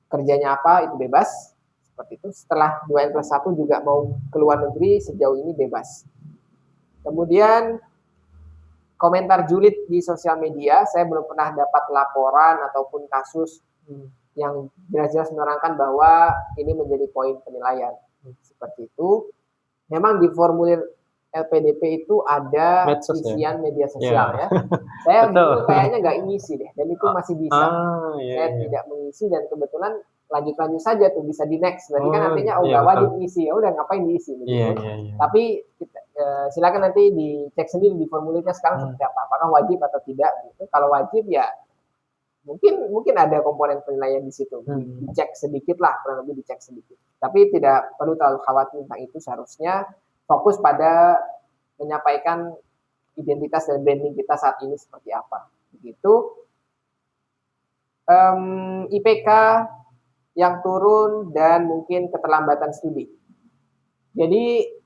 kerjanya apa itu bebas, seperti itu. Setelah 2N+1 juga mau ke luar negeri sejauh ini bebas. Kemudian komentar julid di sosial media, saya belum pernah dapat laporan ataupun kasus yang jelas-jelas menerangkan bahwa ini menjadi poin penilaian. Seperti itu. Memang di formulir LPDP itu ada isian media sosial ya. Saya dulu kayaknya nggak ngisi deh, dan itu masih bisa. Saya tidak mengisi dan kebetulan lanjut saja tuh bisa di next. Berarti kan artinya nggak wajib ngisi, ya udah ngapain diisi begitu. Tapi silakan nanti dicek sendiri di formulirnya sekarang seperti apa, apakah wajib atau tidak gitu. Kalau wajib ya mungkin ada komponen penilaian di situ, dicek sedikit lah, kurang lebih dicek sedikit. Tapi tidak perlu terlalu khawatir tentang itu, seharusnya fokus pada menyampaikan identitas dan branding kita saat ini seperti apa. Begitu. IPK yang turun dan mungkin keterlambatan studi. Jadi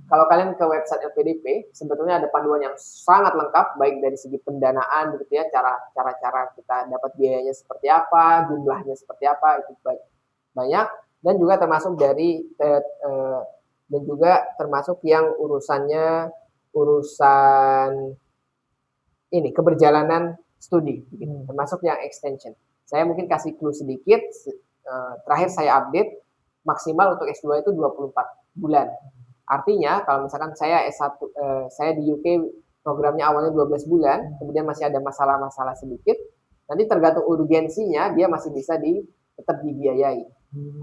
kalau kalian ke website LPDP, sebetulnya ada panduan yang sangat lengkap, baik dari segi pendanaan, gitu ya, cara-cara kita dapat biayanya seperti apa, jumlahnya seperti apa, itu banyak, dan juga termasuk yang urusan ini keberjalanan studi, gitu. Termasuk yang extension. Saya mungkin kasih clue sedikit, terakhir saya update, maksimal untuk S2 itu 24 bulan. Artinya kalau misalkan saya S1, saya di UK programnya awalnya 12 bulan, kemudian masih ada masalah-masalah sedikit, nanti tergantung urgensinya dia masih bisa tetap dibiayai.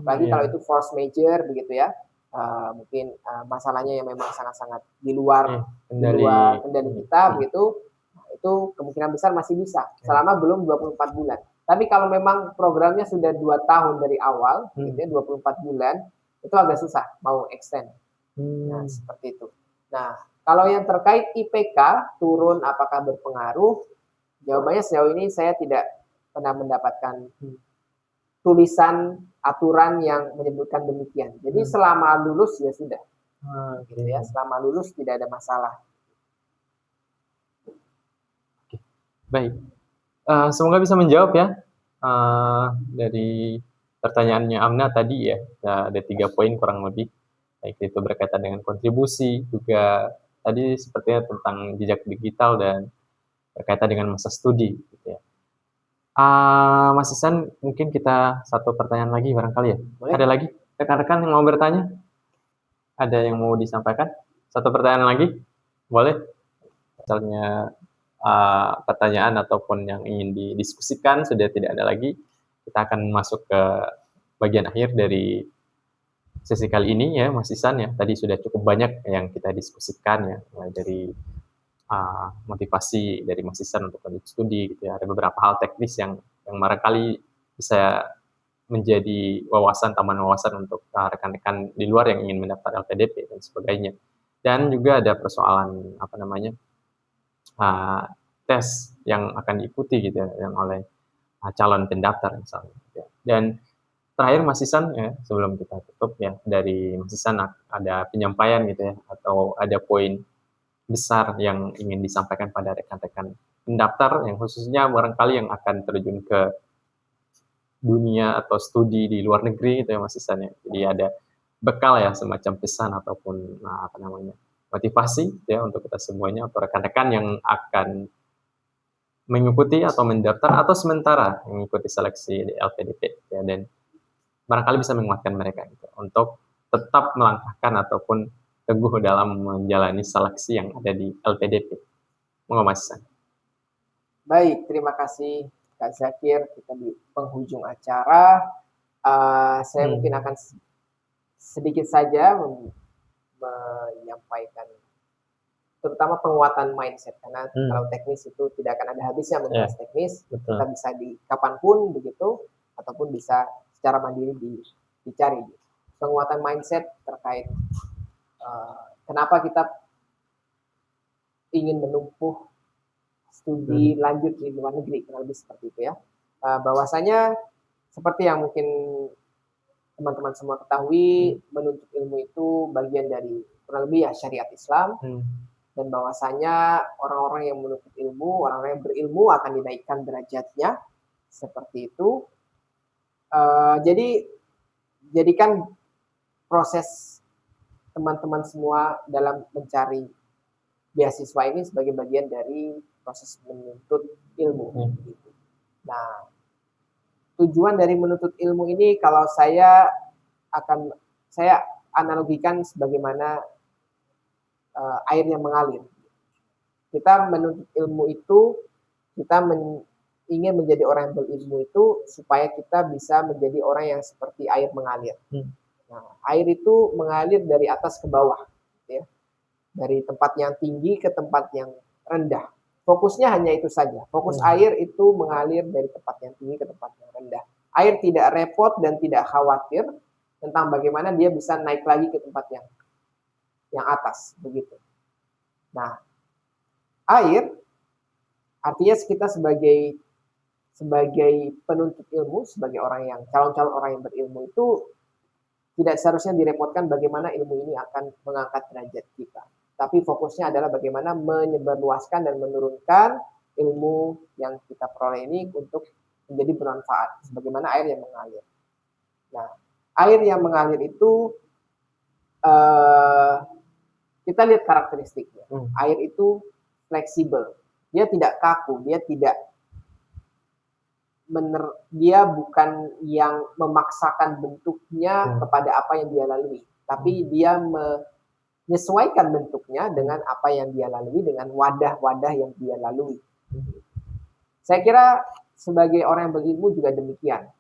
Apalagi kalau itu force major begitu ya, mungkin masalahnya yang memang sangat-sangat di luar kendali kita begitu, itu kemungkinan besar masih bisa selama belum 24 bulan. Tapi kalau memang programnya sudah 2 tahun dari awal, gitu ya, 24 bulan, itu agak susah mau extend. Nah, seperti itu. Nah, kalau yang terkait IPK turun apakah berpengaruh? Jawabannya sejauh ini saya tidak pernah mendapatkan tulisan aturan yang menyebutkan demikian. Jadi selama lulus ya sudah. Gitu ya, selama lulus tidak ada masalah. Baik. Semoga bisa menjawab ya dari pertanyaannya Amna tadi ya. Ada 3 poin kurang lebih. Baik itu berkaitan dengan kontribusi, juga tadi sepertinya tentang jejak digital dan berkaitan dengan masa studi gitu ya. Mas Ihsan, mungkin kita satu pertanyaan lagi barangkali ya? Boleh. Ada lagi rekan-rekan yang mau bertanya? Ada yang mau disampaikan? Satu pertanyaan lagi? Boleh? Misalnya pertanyaan ataupun yang ingin didiskusikan sudah tidak ada lagi, kita akan masuk ke bagian akhir dari sesi kali ini ya, Mas Ihsan ya. Tadi sudah cukup banyak yang kita diskusikan ya, mulai dari motivasi dari Mas Ihsan untuk lanjut studi gitu ya. Ada beberapa hal teknis yang barangkali bisa menjadi tambahan wawasan untuk rekan-rekan di luar yang ingin mendaftar LPDP dan sebagainya. Dan juga ada persoalan tes yang akan diikuti gitu ya, yang oleh calon pendaftar misalnya. Gitu ya. Dan terakhir Mas Ihsan ya, sebelum kita tutup ya, dari Mas Ihsan ada penyampaian gitu ya, atau ada poin besar yang ingin disampaikan pada rekan-rekan pendaftar yang khususnya barangkali yang akan terjun ke dunia atau studi di luar negeri gitu ya Mas Ihsan ya. Jadi ada bekal ya, semacam pesan ataupun motivasi ya untuk kita semuanya atau rekan-rekan yang akan mengikuti atau mendaftar atau sementara mengikuti seleksi di LPDP ya, dan barangkali bisa menguatkan mereka gitu, untuk tetap melangkahkan ataupun teguh dalam menjalani seleksi yang ada di LPDP. Monggo Mas Ihsan. Baik, terima kasih Kak Zakir. Kita di penghujung acara. Saya mungkin akan sedikit saja menyampaikan terutama penguatan mindset, karena kalau teknis itu tidak akan ada habisnya membahas teknis. Kita bisa di kapanpun begitu, ataupun bisa secara mandiri dicari. Penguatan mindset terkait kenapa kita ingin menempuh studi lanjut di luar negeri, kurang lebih seperti itu ya. Bahwasanya seperti yang mungkin teman-teman semua ketahui, menuntut ilmu itu bagian dari kurang lebih ya syariat Islam. Dan bahwasanya orang-orang yang menuntut ilmu, orang-orang yang berilmu akan dinaikkan derajatnya, seperti itu. Jadi kan proses teman-teman semua dalam mencari beasiswa ini sebagai bagian dari proses menuntut ilmu. Gitu. Nah, tujuan dari menuntut ilmu ini kalau saya analogikan sebagaimana air yang mengalir. Kita menuntut ilmu itu, kita ingin menjadi orang yang berilmu itu supaya kita bisa menjadi orang yang seperti air mengalir. Nah, air itu mengalir dari atas ke bawah, ya. Dari tempat yang tinggi ke tempat yang rendah. Fokusnya hanya itu saja. Fokus air itu mengalir dari tempat yang tinggi ke tempat yang rendah. Air tidak repot dan tidak khawatir tentang bagaimana dia bisa naik lagi ke tempat yang atas, begitu. Nah, air artinya kita sebagai penuntut ilmu, sebagai calon-calon orang yang berilmu itu tidak seharusnya direpotkan bagaimana ilmu ini akan mengangkat derajat kita. Tapi fokusnya adalah bagaimana menyebarluaskan dan menurunkan ilmu yang kita peroleh ini untuk menjadi bermanfaat, sebagaimana air yang mengalir. Nah, air yang mengalir itu kita lihat karakteristiknya. Air itu fleksibel, dia tidak kaku, dia bukan yang memaksakan bentuknya kepada apa yang dia lalui, tapi dia menyesuaikan bentuknya dengan apa yang dia lalui, dengan wadah-wadah yang dia lalui. Saya kira sebagai orang yang berilmu juga demikian.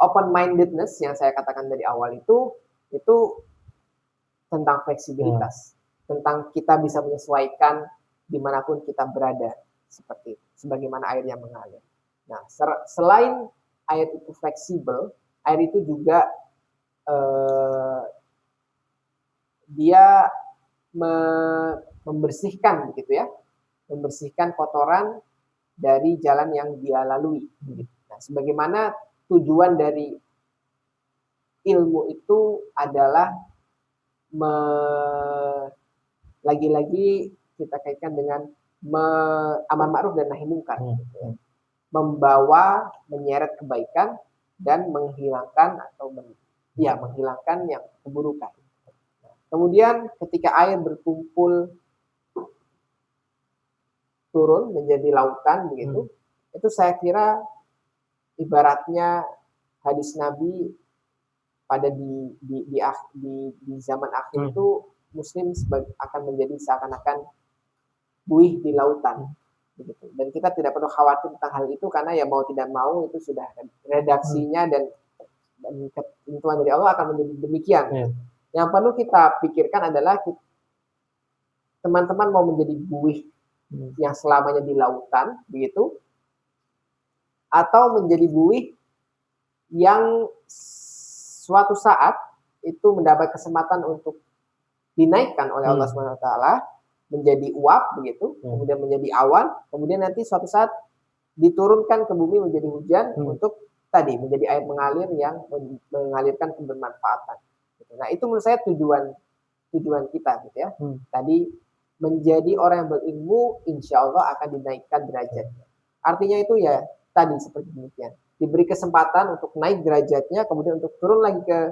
Open-mindedness yang saya katakan dari awal itu tentang fleksibilitas, tentang kita bisa menyesuaikan dimanapun kita berada, seperti itu, sebagaimana air yang mengalir. Nah, selain air itu fleksibel, air itu juga dia membersihkan, begitu ya, membersihkan kotoran dari jalan yang dia lalui. Nah, sebagaimana tujuan dari ilmu itu adalah lagi-lagi kita kaitkan dengan amar ma'ruf dan nahi munkar. Gitu ya. Membawa, menyeret kebaikan dan menghilangkan yang keburukan. Kemudian ketika air berkumpul turun menjadi lautan begitu, itu saya kira ibaratnya hadis Nabi pada di zaman akhir itu Muslim akan menjadi seakan-akan buih di lautan. Begitu. Dan kita tidak perlu khawatir tentang hal itu karena ya mau tidak mau itu sudah redaksinya dan ketentuan dari Allah akan menjadi demikian. Yang perlu kita pikirkan adalah teman-teman mau menjadi buih yang selamanya di lautan, begitu, atau menjadi buih yang suatu saat itu mendapat kesempatan untuk dinaikkan oleh Allah SWT menjadi uap, begitu, kemudian menjadi awan, kemudian nanti suatu saat diturunkan ke bumi menjadi hujan untuk tadi menjadi air mengalir yang mengalirkan kebermanfaatan. Nah, itu menurut saya tujuan kita, gitu ya. Tadi menjadi orang yang berilmu, insya Allah akan dinaikkan derajatnya. Artinya itu ya tadi seperti demikian. Diberi kesempatan untuk naik derajatnya, kemudian untuk turun lagi ke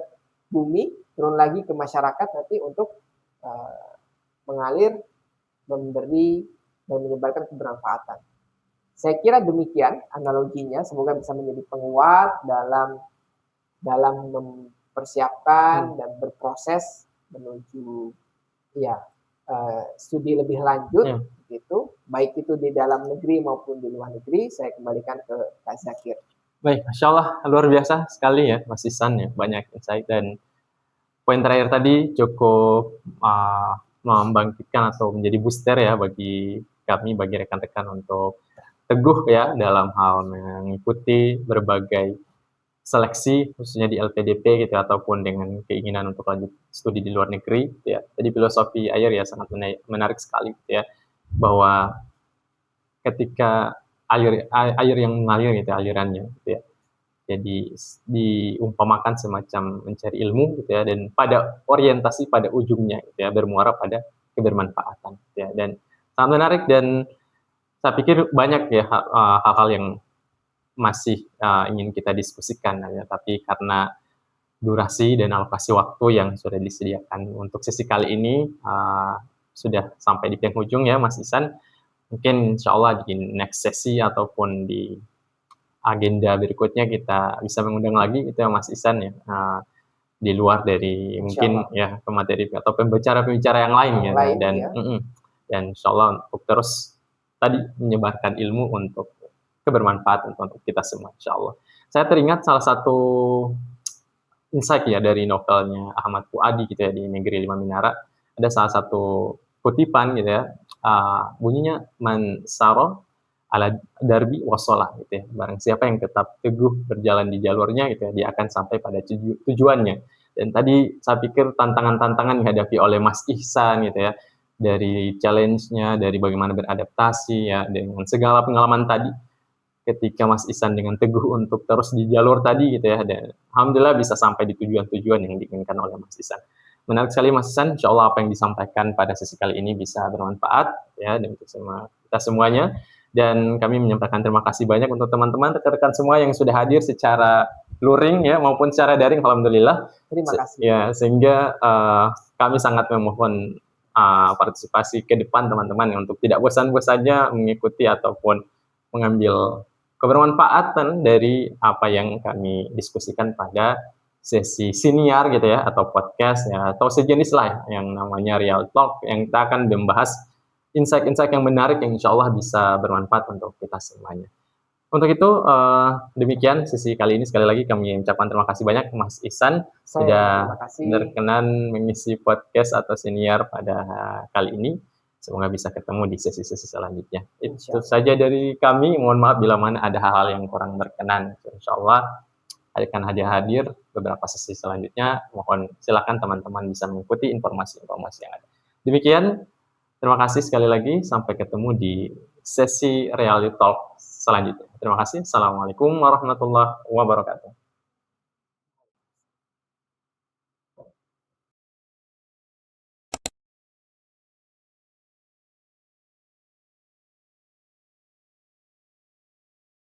bumi, turun lagi ke masyarakat nanti untuk mengalir, memberi dan menyebarkan kebermanfaatan. Saya kira demikian analoginya. Semoga bisa menjadi penguat dalam mempersiapkan dan berproses menuju studi lebih lanjut, gitu. Baik itu di dalam negeri maupun di luar negeri. Saya kembalikan ke Kak Zakir. Baik, Masya Allah, luar biasa sekali ya Mas Ihsan ya, banyak insight dan poin terakhir tadi cukup membangkitkan atau menjadi booster ya bagi kami, bagi rekan-rekan untuk teguh ya dalam hal mengikuti berbagai seleksi khususnya di LPDP gitu ataupun dengan keinginan untuk lanjut studi di luar negeri gitu ya. Jadi filosofi air ya sangat menarik sekali gitu ya, bahwa ketika air yang mengalir gitu alirannya gitu ya. Jadi diumpamakan semacam mencari ilmu gitu ya, dan pada orientasi pada ujungnya gitu ya, bermuara pada kebermanfaatan gitu ya. Dan sangat menarik dan saya pikir banyak ya hal-hal yang masih ingin kita diskusikan ya, tapi karena durasi dan alokasi waktu yang sudah disediakan untuk sesi kali ini sudah sampai di penghujung ya Mas Ihsan. Mungkin insya Allah di next sesi ataupun di agenda berikutnya kita bisa mengundang lagi itu ya Mas Ihsan ya, di luar dari mungkin ya ke materi atau pembicara-pembicara yang lain ya, dan ya. Dan insya Allah untuk terus tadi menyebarkan ilmu untuk kebermanfaatan untuk kita semua insya Allah. Saya teringat salah satu insight ya dari novelnya Ahmad Fuadi gitu ya, di Negeri Lima Menara. Ada salah satu kutipan gitu ya, bunyinya man saro ala darbi wasolah gitu ya. Barang siapa yang tetap teguh berjalan di jalurnya gitu ya, dia akan sampai pada tujuannya. Dan tadi saya pikir tantangan-tantangan dihadapi oleh Mas Ihsan gitu ya, dari challenge-nya, dari bagaimana beradaptasi ya, dengan segala pengalaman tadi, ketika Mas Ihsan dengan teguh untuk terus di jalur tadi gitu ya, dan alhamdulillah bisa sampai di tujuan-tujuan yang diinginkan oleh Mas Ihsan. Menarik sekali Mas Ihsan, insya Allah apa yang disampaikan pada sesi kali ini bisa bermanfaat ya untuk kita semuanya. Dan kami menyampaikan terima kasih banyak untuk teman-teman, rekan-rekan semua yang sudah hadir secara luring ya maupun secara daring, alhamdulillah. Terima kasih. Ya, sehingga kami sangat memohon partisipasi ke depan teman-teman untuk tidak bosan-bosannya mengikuti ataupun mengambil kebermanfaatan dari apa yang kami diskusikan pada sesi siniar gitu ya, atau podcast ya, atau sejenis lah yang namanya Real Talk, yang kita akan membahas insight-insight yang menarik yang insya Allah bisa bermanfaat untuk kita semuanya. Untuk itu demikian sesi kali ini. Sekali lagi kami ucapkan terima kasih banyak Mas Ihsan sudah berkenan mengisi podcast atau siniar pada kali ini. Semoga bisa ketemu di sesi-sesi selanjutnya. Itu saja dari kami. Mohon maaf bila mana ada hal-hal yang kurang berkenan. Insya Allah akan hadir beberapa sesi selanjutnya. Mohon silakan teman-teman bisa mengikuti informasi-informasi yang ada. Demikian. Terima kasih sekali lagi. Sampai ketemu di sesi Reality Talk selanjutnya. Terima kasih. Assalamualaikum warahmatullahi wabarakatuh.